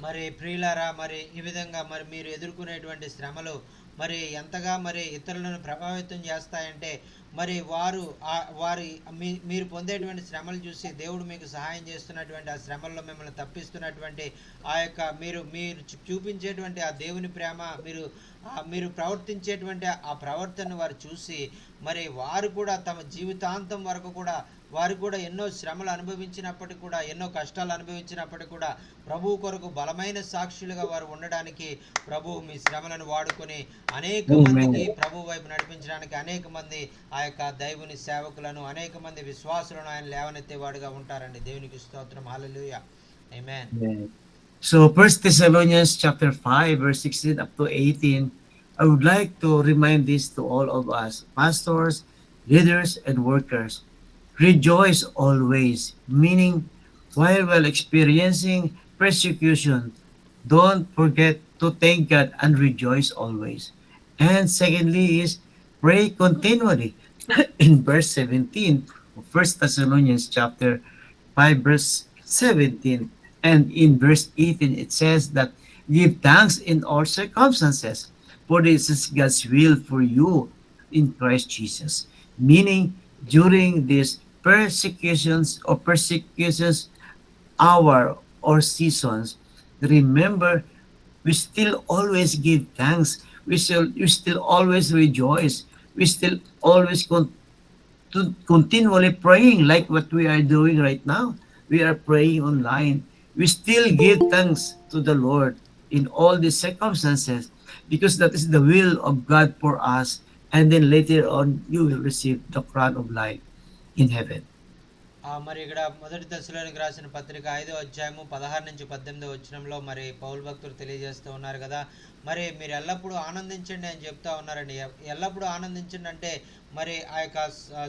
మరి ప్రియులారా, మరి ఈ విధంగా మరి మీరు ఎదుర్కొనేటువంటి శ్రమలు మరి ఎంతగా మరి ఇతరులను ప్రభావితం చేస్తాయంటే, మరి వారి మీరు పొందేటువంటి శ్రమలు చూసి దేవుడు మీకు సహాయం చేస్తున్నటువంటి ఆ శ్రమల్లో మిమ్మల్ని తప్పిస్తున్నటువంటి ఆ యొక్క మీరు మీరు చూపించేటువంటి ఆ దేవుని ప్రేమ, మీరు ప్రవర్తించేటువంటి ఆ ప్రవర్తన వారు చూసి, మరి వారు కూడా తమ జీవితాంతం వరకు కూడా వారు కూడా ఎన్నో శ్రమలు అనుభవించినప్పటికీ కూడా, ఎన్నో కష్టాలు అనుభవించినప్పటికీ కూడా ప్రభువు కొరకు బలమైన సాక్షులుగా వారు ఉండడానికి ప్రభువు మీ శ్రమలను వాడుకొని అనేక మందికి Amen. ప్రభు వైపు నడిపించడానికి, అనేక మంది ఆ యొక్క దైవుని సేవకులను, అనేక మంది విశ్వాసులను ఆయన లేవనెత్తేవాడుగా ఉంటారండి. దేవునికి స్తోత్రం. హల్లెలూయా. ఆమేన్. Amen. So First Thessalonians chapter 5 verse 16 up to 18, I would like to remind this to all of us, pastors, leaders, and workers. Rejoice always, meaning while experiencing persecution, don't forget to thank God and rejoice always. And secondly is pray continually. In verse 17 of 1 Thessalonians chapter 5 verse 17, and in verse 18 it says that give thanks in all circumstances, for this is God's will for you in Christ Jesus. Meaning during these persecutions hour or seasons, remember we still always give thanks. We still always rejoice. We still always continually praying like what we are doing right now. We are praying online. We still give thanks to the Lord in all these circumstances because that is the will of God for us. And then later on, you will receive the crown of life in heaven. మరి ఇక్కడ మొదటి దశలోనికి రాసిన పత్రిక 5వ అధ్యాయము 16 నుంచి 18 వచనంలో మరి పౌలు భక్తులు తెలియజేస్తూ ఉన్నారు కదా. మరి మీరు ఎల్లప్పుడూ ఆనందించండి అని చెప్తా ఉన్నారండి. ఎల్లప్పుడూ ఆనందించండి అంటే మరి ఆ యొక్క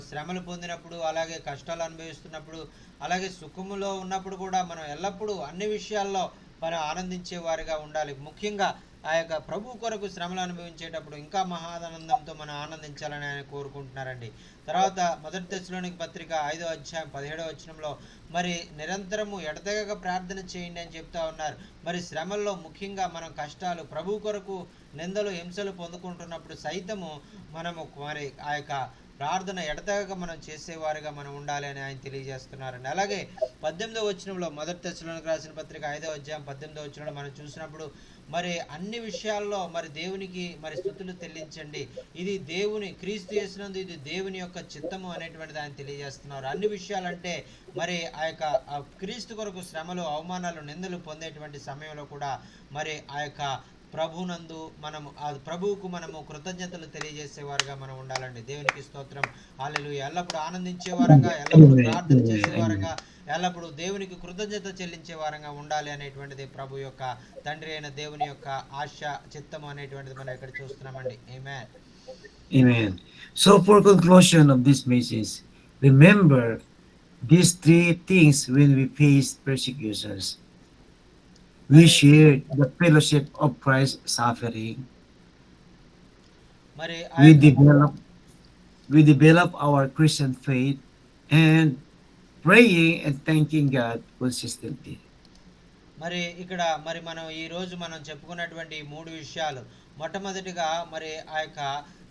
శ్రమలు పొందినప్పుడు, అలాగే కష్టాలు అనుభవిస్తున్నప్పుడు, అలాగే సుఖములో ఉన్నప్పుడు కూడా మనం ఎల్లప్పుడూ అన్ని విషయాల్లో మనం ఆనందించే వారిగా ఉండాలి. ముఖ్యంగా ఆ యొక్క ప్రభు కొరకు శ్రమలు అనుభవించేటప్పుడు ఇంకా మహాదానందంతో మనం ఆనందించాలని ఆయన కోరుకుంటున్నారండి. తర్వాత మొదటి తెస్సలోనిక పత్రిక 5వ అధ్యాయం 17వ వచనంలో మరి నిరంతరము ఎడతెగక ప్రార్థన చేయండి అని చెప్తా ఉన్నారు. మరి శ్రమల్లో ముఖ్యంగా మనం కష్టాలు ప్రభు కొరకు నిందలు హింసలు పొందుకుంటున్నప్పుడు సైతము మనము మరి ఆ యొక్క ప్రార్థన ఎడతెగక మనం చేసేవారిగా మనం ఉండాలి అని ఆయన తెలియజేస్తున్నారండి. అలాగే 18వ వచనంలో మొదటి తెస్సలోనిక రాసిన పత్రిక 5వ అధ్యాయం 18వ వచనంలో మనం చూసినప్పుడు మరి అన్ని విషయాల్లో మరి దేవునికి మరి స్తుతులు చెల్లించండి, ఇది దేవుని క్రీస్తు యేసునందు ఇది దేవుని యొక్క చిత్తము అనేటువంటిది ఆయన తెలియజేస్తున్నారు. అన్ని విషయాలంటే మరి ఆ యొక్క క్రీస్తు కొరకు శ్రమలు, అవమానాలు, నిందలు పొందేటువంటి సమయంలో కూడా మరి ఆ యొక్క ప్రభునందు మనము ఆ ప్రభువుకు మనము కృతజ్ఞతలు తెలియజేసేవారుగా మనం ఉండాలండి. దేవునికి స్తోత్రం. హల్లెలూయా. ఎల్లప్పుడూ ఆనందించే వారంగా, ఎల్లప్పుడూ Amen. ప్రార్థన చేసే Amen. వారంగా, Amen. ఎల్లప్పుడూ దేవునికి కృతజ్ఞత చెల్లించే వారంగా ఉండాలి అనేటువంటిది ప్రభు యొక్క తండ్రి అయిన దేవుని యొక్క ఆశ, చిత్తము అనేటువంటిది మనం ఇక్కడ చూస్తున్నామండి. ఆమేన్. Amen. So, for conclusion of this message, remember these three things when we face persecutions. We మరి share the fellowship of Christ's suffering. మరి ఆ We యొక్క develop we develop our Christian faith and praying and thanking God consistently. మరి ఇక్కడ మరి మనం ఈరోజు మనం చెప్పుకున్నటువంటి ఈ 3 విషయాలు. మొట్టమొదటిగా మరి ఆ యొక్క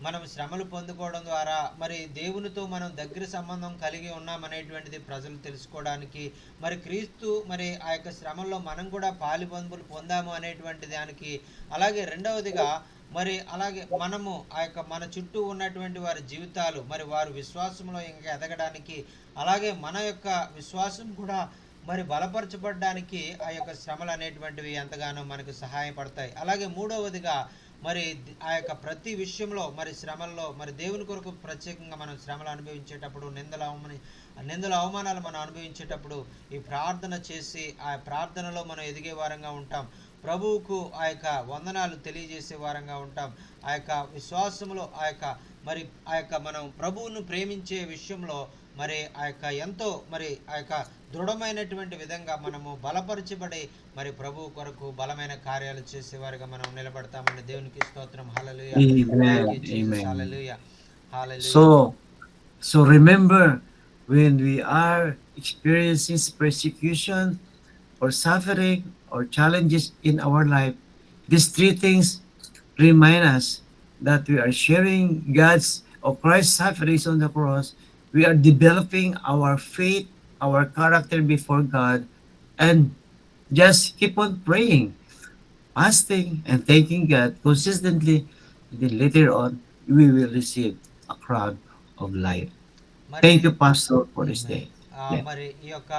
మనం శ్రమలు పొందుకోవడం ద్వారా మరి దేవునితో మనం దగ్గర సంబంధం కలిగి ఉన్నామనేటువంటిది ప్రజలు తెలుసుకోవడానికి, మరి క్రీస్తు మరి ఆ యొక్క శ్రమల్లో మనం కూడా పాలుపంపులు పొందాము అనేటువంటి దానికి, అలాగే రెండవదిగా మరి అలాగే మనము ఆ యొక్క మన చుట్టూ ఉన్నటువంటి వారి జీవితాలు మరి వారు విశ్వాసంలో ఇంకా ఎదగడానికి, అలాగే మన యొక్క విశ్వాసం కూడా మరి బలపరచబడడానికి ఆ యొక్క శ్రమలు అనేటువంటివి ఎంతగానో మనకు సహాయపడతాయి. అలాగే మూడవదిగా మరి ఆ యొక్క ప్రతి విషయంలో మరి శ్రమల్లో మరి దేవుని కొరకు ప్రత్యేకంగా మనం శ్రమలు అనుభవించేటప్పుడు, నిందల అవమానాలు మనం అనుభవించేటప్పుడు ఈ ప్రార్థన చేసి ఆ ప్రార్థనలో మనం ఎదిగే వారంగా ఉంటాం. ప్రభువుకు ఆ యొక్క వందనాలు తెలియజేసే వారంగా ఉంటాం. ఆ యొక్క విశ్వాసములో ఆ యొక్క మరి ఆ యొక్క మనం ప్రభువును ప్రేమించే విషయంలో మరి ఆ యొక్క ఎంతో మరి ఆ యొక్క దృఢమైనటువంటి విధంగా మనము బలపరచబడి మరి ప్రభువు కొరకు బలమైన కార్యాలు చేసేవారుగా మనం నిలబడతామండి. దేవునికి స్తోత్రం. హల్లెలూయా. Thank you Amen. Jesus. Amen. Hallelujah. Hallelujah. So, so remember when we are experiencing persecution or suffering or challenges in our life, these three things remind us that we are sharing God's or Christ's sufferings on the cross. We are developing our faith, our character before God, and just keep on praying, fasting, and thanking God consistently. And then later on, we will receive a crown of life. మరి Thank you, Pastor, for this amen. day. Yeah. మరి ఈ యొక్క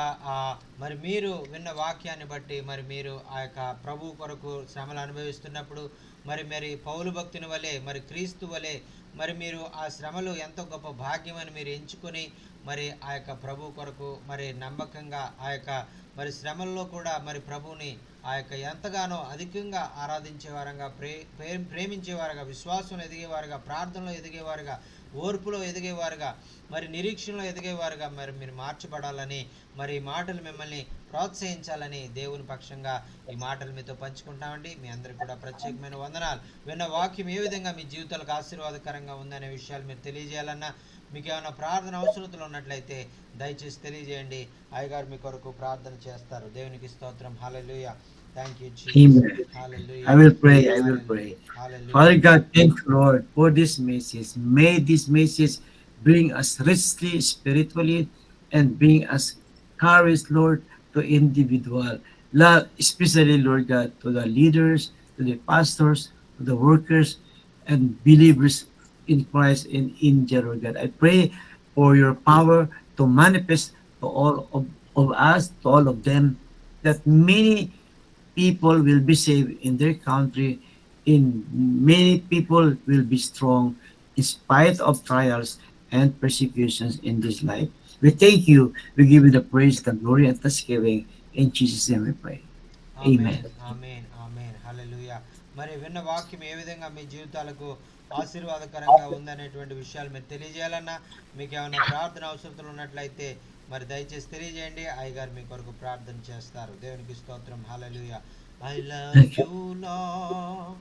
మరి మీరు విన్న వాక్యాన్ని బట్టి మరి మీరు ఆ యొక్క ప్రభు కొరకు శ్రమలు అనుభవిస్తున్నప్పుడు మరి మరి పౌలు భక్తుని వలె మరి క్రీస్తు వలె మరి మీరు ఆ శ్రమలు ఎంతో గొప్ప భాగ్యమని మీరు ఎంచుకొని మరి ఆ యొక్క ప్రభు కొరకు మరి నమ్మకంగా ఆ యొక్క మరి శ్రమల్లో కూడా మరి ప్రభువుని ఆ యొక్క ఎంతగానో అధికంగా ఆరాధించే వారంగా ప్రేమించేవారుగా, విశ్వాసంలో ఎదిగేవారుగా, ప్రార్థనలో ఎదిగేవారుగా, ఓర్పులో ఎదిగేవారుగా, మరి నిరీక్షణలో ఎదిగేవారుగా మరి మీరు మార్చబడాలని, మరి ఈ మాటలు మిమ్మల్ని ప్రోత్సహించాలని దేవుని పక్షంగా ఈ మాటలు మీతో పంచుకుంటామండి. మీ అందరికి కూడా ప్రత్యేకమైన వందనాలు. విన్న వాక్యం ఏ విధంగా మీ జీవితాలకు ఆశీర్వాదకరంగా ఉందనే విషయాలు మీరు తెలియజేయాలన్నా, మీకు ఏమైనా ప్రార్థన అవసరతలు ఉన్నట్లయితే దయచేసి తెలియజేయండి. అయ్యగారు మీ కొరకు ప్రార్థన చేస్తారు. దేవునికి స్తోత్రం. హల్లెలూయా. Thank you Jesus. Amen. Hallelujah. I will pray. I will hallelujah. pray. Hallelujah. Father God, thank you, Lord, for this message. May this message bring us richly spiritually and bring us courage, Lord, to individual. Lord, especially, Lord God, to the leaders, to the pastors, to the workers, and believers in Christ and in Lord God. I pray for your power to manifest to of us, to all of them, that many people will be saved in their country, in many people will be strong in spite of trials, and persecutions in this life. We thank you. We give you the praise, the glory, and thanksgiving. In Jesus' name we pray. Amen. Amen amen amen hallelujah. మరి విన్న వాక్యం ఏ విధంగా మీ జీవితాలకు ఆశీర్వాదకరంగా ఉందనేటువంటి విషయాలు మీరు తెలియజేయాలన్నా, మీకు ఏమైనా ప్రార్థన అవసరతలు ఉన్నట్లయితే మరి దయచేసి తెలియజేయండి. అయ్యగారు మీ కొరకు ప్రార్థన చేస్తారు. దేవునికి స్తోత్రం. Hallelujah. I love you lord.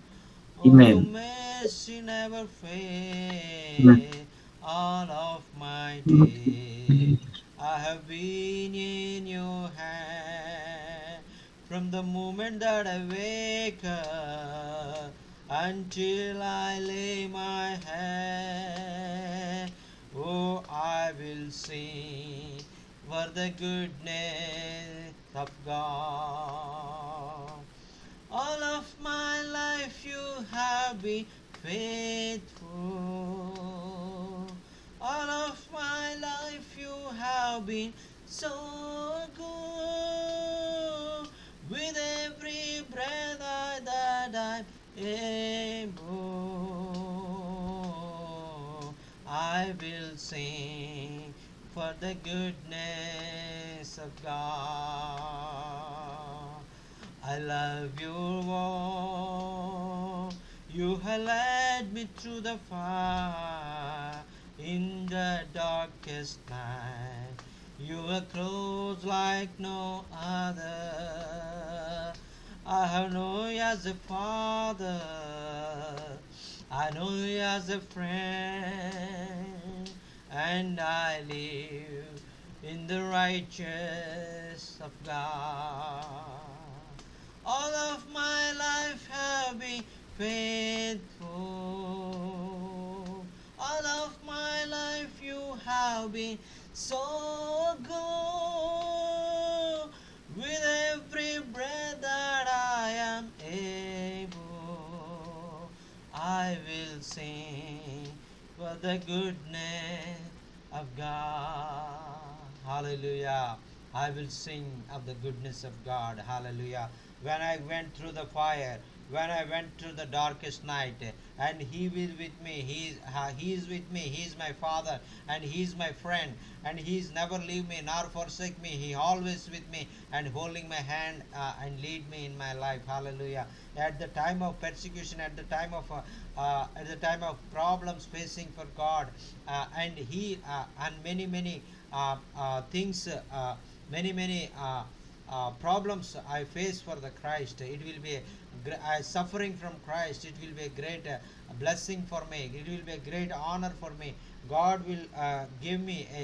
Oh, your Amen. mercy never Amen. fail. All of my day, I have been in your hand. From the moment that I wake up until I lay my head, oh, I will sing for the goodness of God. All of my life you have been faithful. All of my life you have been so good. With every breath that I'm able, I will sing for the goodness of God. I love you, Lord. You have led me through the fire in the darkest night. You are close like no other. I have known you as a father. I know you as a friend. And I live in the righteous of God. All of my life have been faithful. All of my life you have been so good. With every breath that I am able, I will sing for the goodness of God. Hallelujah. I will sing of the goodness of God. Hallelujah. When I went through the fire, when I went through the darkest night, and He will with me. He is with me. He is my Father, and He is my friend, and He is never leave me nor forsake me. He always with me and holding my hand and lead me in my life. Hallelujah. At the time of persecution, at the time of problems facing for God, and and many things, many problems I face for the Christ. It will be suffering from Christ. It will be a great blessing for me. It will be a great honor for me. God will give me a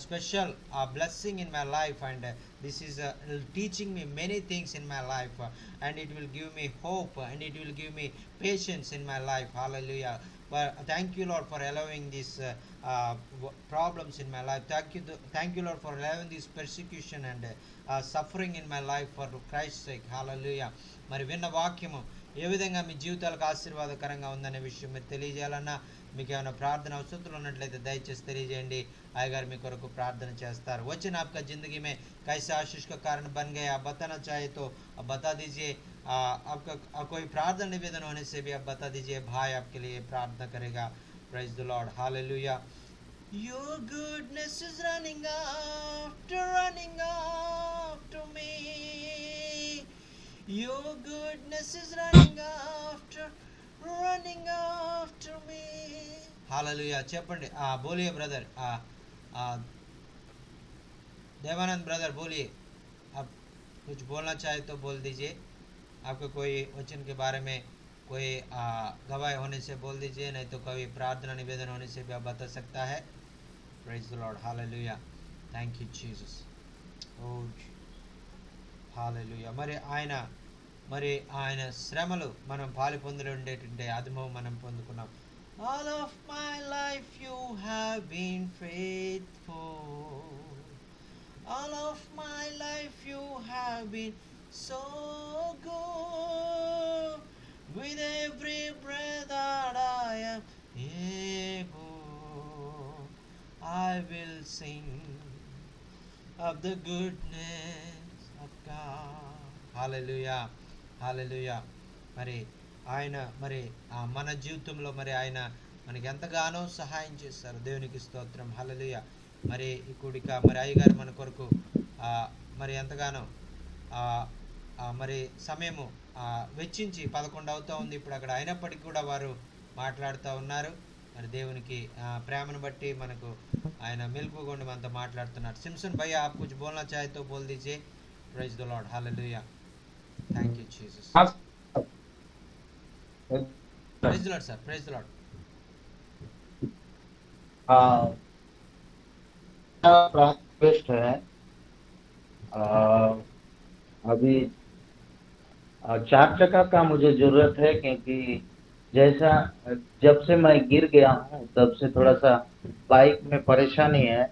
special blessing in my life, and this is teaching me many things in my life, and it will give me hope, and it will give me patience in my life. Hallelujah. But thank you, Lord, for allowing these problems in my life. Thank you, Lord, for allowing this persecution and suffering in my life for Christ's sake. Hallelujah. మరి విన్న వాక్యము ఏ విధంగా మీ జీవితాలకు ఆశీర్వాదకరంగా ఉందనే విషయం మీరు తెలియజేయాలన్నా, మీకు ఏమైనా ప్రార్థన అవసరాలు ఉన్నట్లయితే దయచేసి తెలియజేయండి. అయ్యగారు మీ కొరకు ప్రార్థన చేస్తారు. వచ్చిన आपका जिंदगी में कैसे आशीष का कारण बन गए आप बताना चाहे तो आप बता दीजिए. आपका कोई प्रार्थना निवेदन होने से भी आप बता दीजिए. भाई आपके लिए प्रार्थना करेगा. Praise the lord. Hallelujah. Your goodness is running after me. Your goodness is running after me. Hallelujah. చెప్పండి. बोलिए ब्रदर. देवानंद ब्रदर बोलिए. आप कुछ बोलना चाहे तो बोल दीजिए. आपको कोई वचन के बारे में कोई गवाही होने से बोल दीजिए, नहीं तो कोई प्रार्थना निवेदन होने से भी आप बता सकता है. Praise the lord. Hallelujah. Thank you Jesus. Oh hallelujah. మరి ఆయన శ్రమలు మనం పాలు పొందులు ఉండేటువంటి అనుభవం మనం పొందుకున్నాం. All of my life you have been faithful. All of my life you have been so good. With every breath that I am able, I will sing of the goodness of God. Hallelujah. Hallelujah. మరి ఆయన మరి మన జీవితంలో మరి ఆయన మనకి ఎంతగానో సహాయం చేస్తారు. దేవునికి స్తోత్రం, హల్లెలూయా. మరి ఈ కూడిక మరి అయ్యగారు మన కొరకు ఆ, మరి ఎంతగానో ఆ, మరి సమయము వెచ్చించి 11 అవుతా ఉంది ఇప్పుడు అక్కడ, అయినప్పటికీ కూడా వారు మాట్లాడుతూ ఉన్నారు. మరి దేవునికి ప్రేమను బట్టి మనకు ఆయన మెలుపుగొండి మనతో మాట్లాడుతున్నారు. సిమ్సన్ భయ్య आप कुछ बोलना चाहे तो बोल दीजिए. Praise the lord, hallelujah. Thank you Jesus. हाँ praise the lord sir, praise the lord. हाँ, रिक्वेस्ट है। आ, अभी 4 चक्का का मुझे जरूरत है, क्योंकि जैसा जब से मैं गिर गया हूँ तब से थोड़ा सा बाइक में परेशानी है।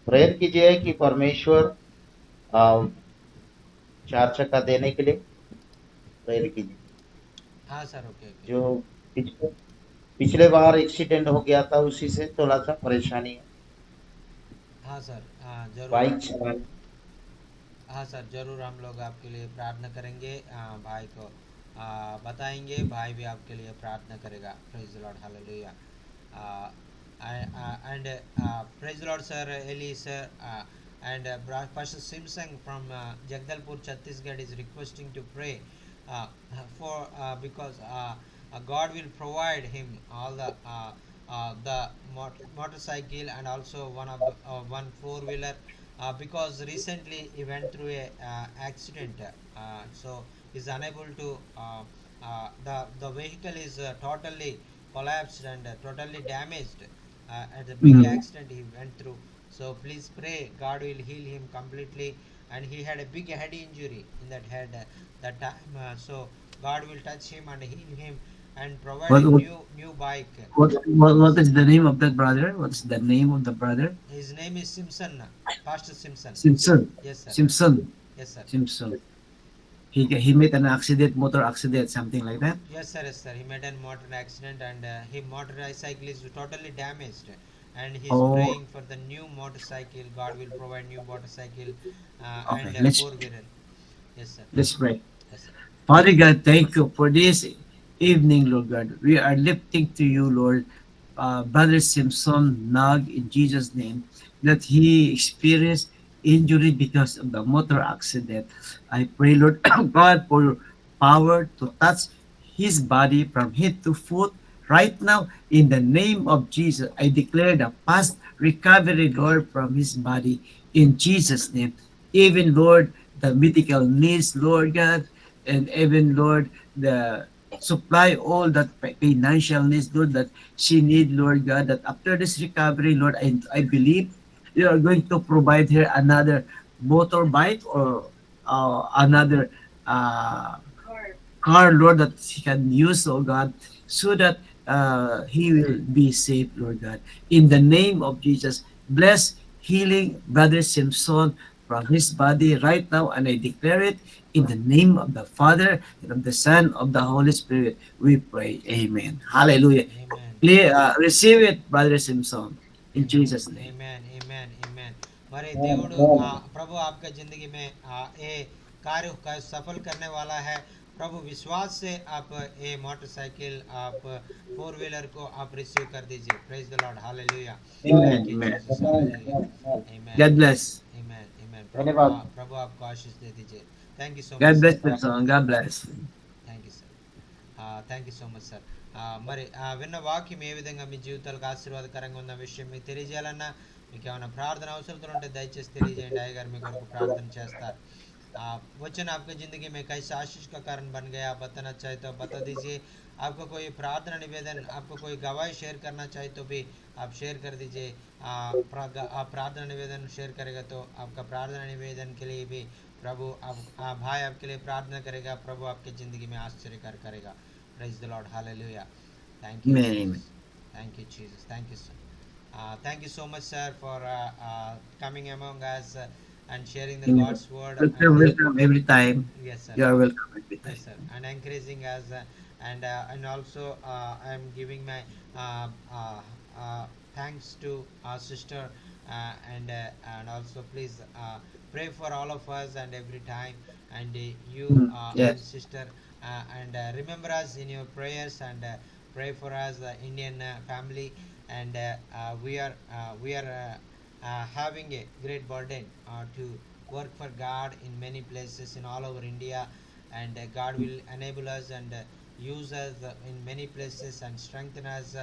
प्रेयर कीजिए कि परमेश्वर आ, 4 चक्का देने के लिए प्रेयर कीजिए। हाँ सर, ओके ओके. जो पिछले पिछले बार एक्सीडेंट हो गया था, उसी से थोड़ा सा परेशानी है हाँ सर, हाँ जरूर. बाइक चलाने। हाँ सर, ज़रूर हम लोग आपके लिए प्रार्थना करेंगे. भाई को बताएंगे, भाई भी आपके लिए प्रार्थना करेगा. Praise the lord, hallelujah. And praise the Lord sir, Eli sir, and Pastor Simpson from Jagdalpur Chhattisgarh is requesting to pray for because God will provide him all the motorcycle and also one four wheeler, because recently he went through a accident, so he's unable to the vehicle is totally collapsed and totally damaged at the big Mm. accident he went through. So please pray God will heal him completely, and he had a big head injury in that head that time, so God will touch him and heal him and provide What, him what, new bike. what is the name of that brother? What's the name of the brother? His name is Simpson, Pastor Simpson. Simpson. Yes sir. Simpson. Yes sir. Simpson. He made an accident, motor accident, something like that. Yes sir, yes sir. He made a motor accident and his motorcycle is totally damaged. And he is Oh, praying for the new motorcycle. God will provide new motorcycle okay. and four wheeler. Yes sir. Let's pray. Yes sir. Father God, thank you for this evening, Lord God. We are lifting to you, Lord, Brother Simpson Nag, in Jesus' name, that he experienced injury because of the motor accident. I pray, Lord God, for your power to touch his body from head to foot right now. In the name of Jesus, I declare the fast recovery, Lord, from his body in Jesus' name. Even, Lord, the medical needs, Lord God, and even, Lord, the supply all that financial needs, Lord, that she need, Lord God, that after this recovery, Lord, I believe you are going to provide her another motorbike or another uh, car, Lord, that he can use, oh God, so that he will be safe, Lord God. In the name of Jesus, bless healing Brother Simpson from his body right now, and I declare it in the name of the Father, and of the Son, of the Holy Spirit. We pray. Amen. Hallelujah. Amen. Receive it, Brother Simpson, in Amen. Jesus' name. Amen. Amen. Amen. మరి దేవుడు आमीन। प्रभु आपके ज़िंदगी में ये कार्य का सफल करने वाला है. प्रभु विश्वास से आप ये मोटरसाइकिल, आप फोर व्हीलर को आप रिसीव कर दीजिए. Praise the lord, hallelujah. Amen. Thank you Amen. Jesus, hallelujah. Amen. God bless. आमेन. आमेन. प्रभु धन्यवाद। प्रभु आपको आशीष दे दीजिए. Thank you so much God sir. bless, Simpson. God bless. Thank you sir. Thank you so much sir. మరి విన్న వాక్యం ఏ విధంగా మీ జీవితాలకు ఆశీర్వాదకరంగా ఉన్న విషయం మీకు తెలియజేయాలన్నా, మీకు ఏమైనా ప్రార్థన అవసరతలు ఉంటే దయచేసి తెలియజేయండి. అయ్యగారు మీ కొరకు ప్రార్థన చేస్తారు. वचन आपकी ज़िंदगी में कैसे आशीष का कारण बन गया, बताना चाहे तो बता दीजिए. आपको कोई प्रार्थना निवेदन, आपको कोई गवाही शेयर करना चाहे तो भी आप शेयर कर दीजिए. आप प्रार्थना निवेदन शेयर करेगा तो आपका प्रार्थना निवेदन के लिए भी प्रभु भाई आपके लिए प्रार्थना करेगा. प्रभु आपकी ज़िंदगी में आश्चर्य कर करेगा. Praise the lord, hallelujah. Thank you Amen. Jesus. Amen. Thank you Jesus. Thank you sir. Thank you so much sir for coming among us and sharing the Amen. God's word and Welcome, welcome every time. yes sir. You are welcome every Yes time. sir, and encouraging us, and also I am giving my uh, uh, thanks to our sister, and also please pray for all of us and every time, and you Mm, and yes. sister, and remember us in your prayers, and pray for us, the Indian family, and we are having a great burden to work for God in many places in all over India, and God will enable us and use us in many places and strengthen us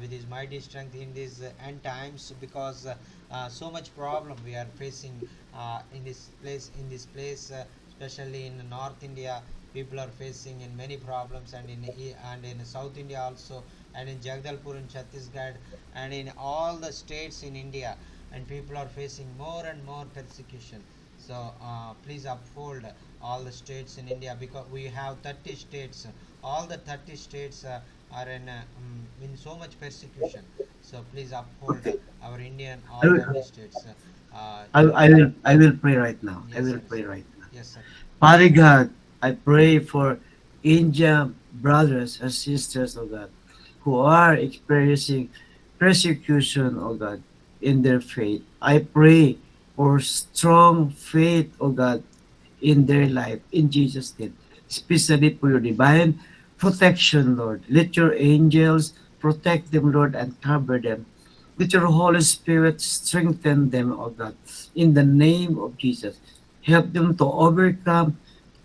with His mighty strength in these end times, because so much problem we are facing in this place, especially in North India. People are facing in many problems, and in South India also, and in Jagdalpur in Chhattisgarh, and in all the states in India, and people are facing more and more persecution. So please uphold all the states in India, because we have 30 states. All the 30 states are in so much persecution. So please uphold Okay. our Indian I all will, 30 states. I will pray right now. I Yes, will sir. pray right now. Yes, sir. Father God, I pray for India brothers and sisters, oh God, who are experiencing persecution, oh God, in their faith. I pray for strong faith, oh God, in their life, in Jesus' name, especially for your divine protection, Lord. Let your angels protect them, Lord, and cover them. Let your Holy Spirit strengthen them, oh God, in the name of Jesus. Help them to overcome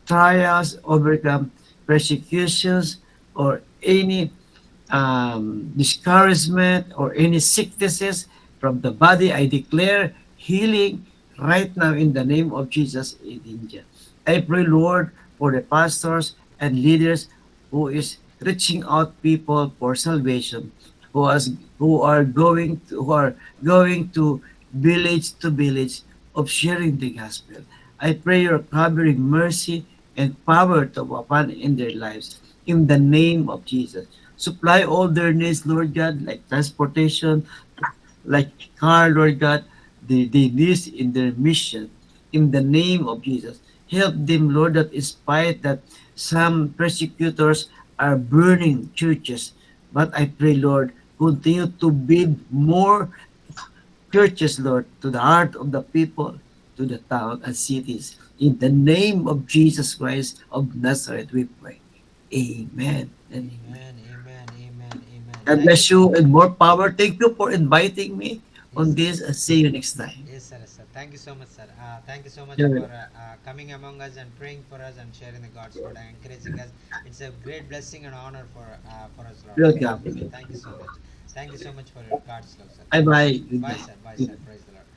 trials, overcome persecutions, or any discouragement or any sicknesses from the body. I declare healing right now in the name of Jesus in India. I pray, Lord, for the pastors and leaders who is reaching out people for salvation, who are going to village of sharing the gospel. I pray your covering mercy and power to upon in their lives in the name of Jesus. Supply all their needs, Lord God, like transportation, like car, Lord God, the needs in their mission. In the name of Jesus. Help them, Lord, that in spite that some persecutors are burning churches. But I pray, Lord, continue to build more churches, Lord, to the heart of the people, to the town and cities. In the name of Jesus Christ of Nazareth, we pray. Amen and amen. Amen. Amen. Amen. Amen. God Thank you bless so you much. and more power. Thank you for inviting me Yes, on sir. this and see you next time. Yes, sir. Yes, sir. Thank you so much, sir. Thank you so much for You're coming among us and praying for us and sharing the God's word and encouraging us. It's a great blessing and honor for us, Lord. welcome. Thank you so much. Thank you so much for your God's love, sir. Bye Thank you. bye. Bye, Goodbye. sir. Bye, sir. Goodbye. Praise the Lord.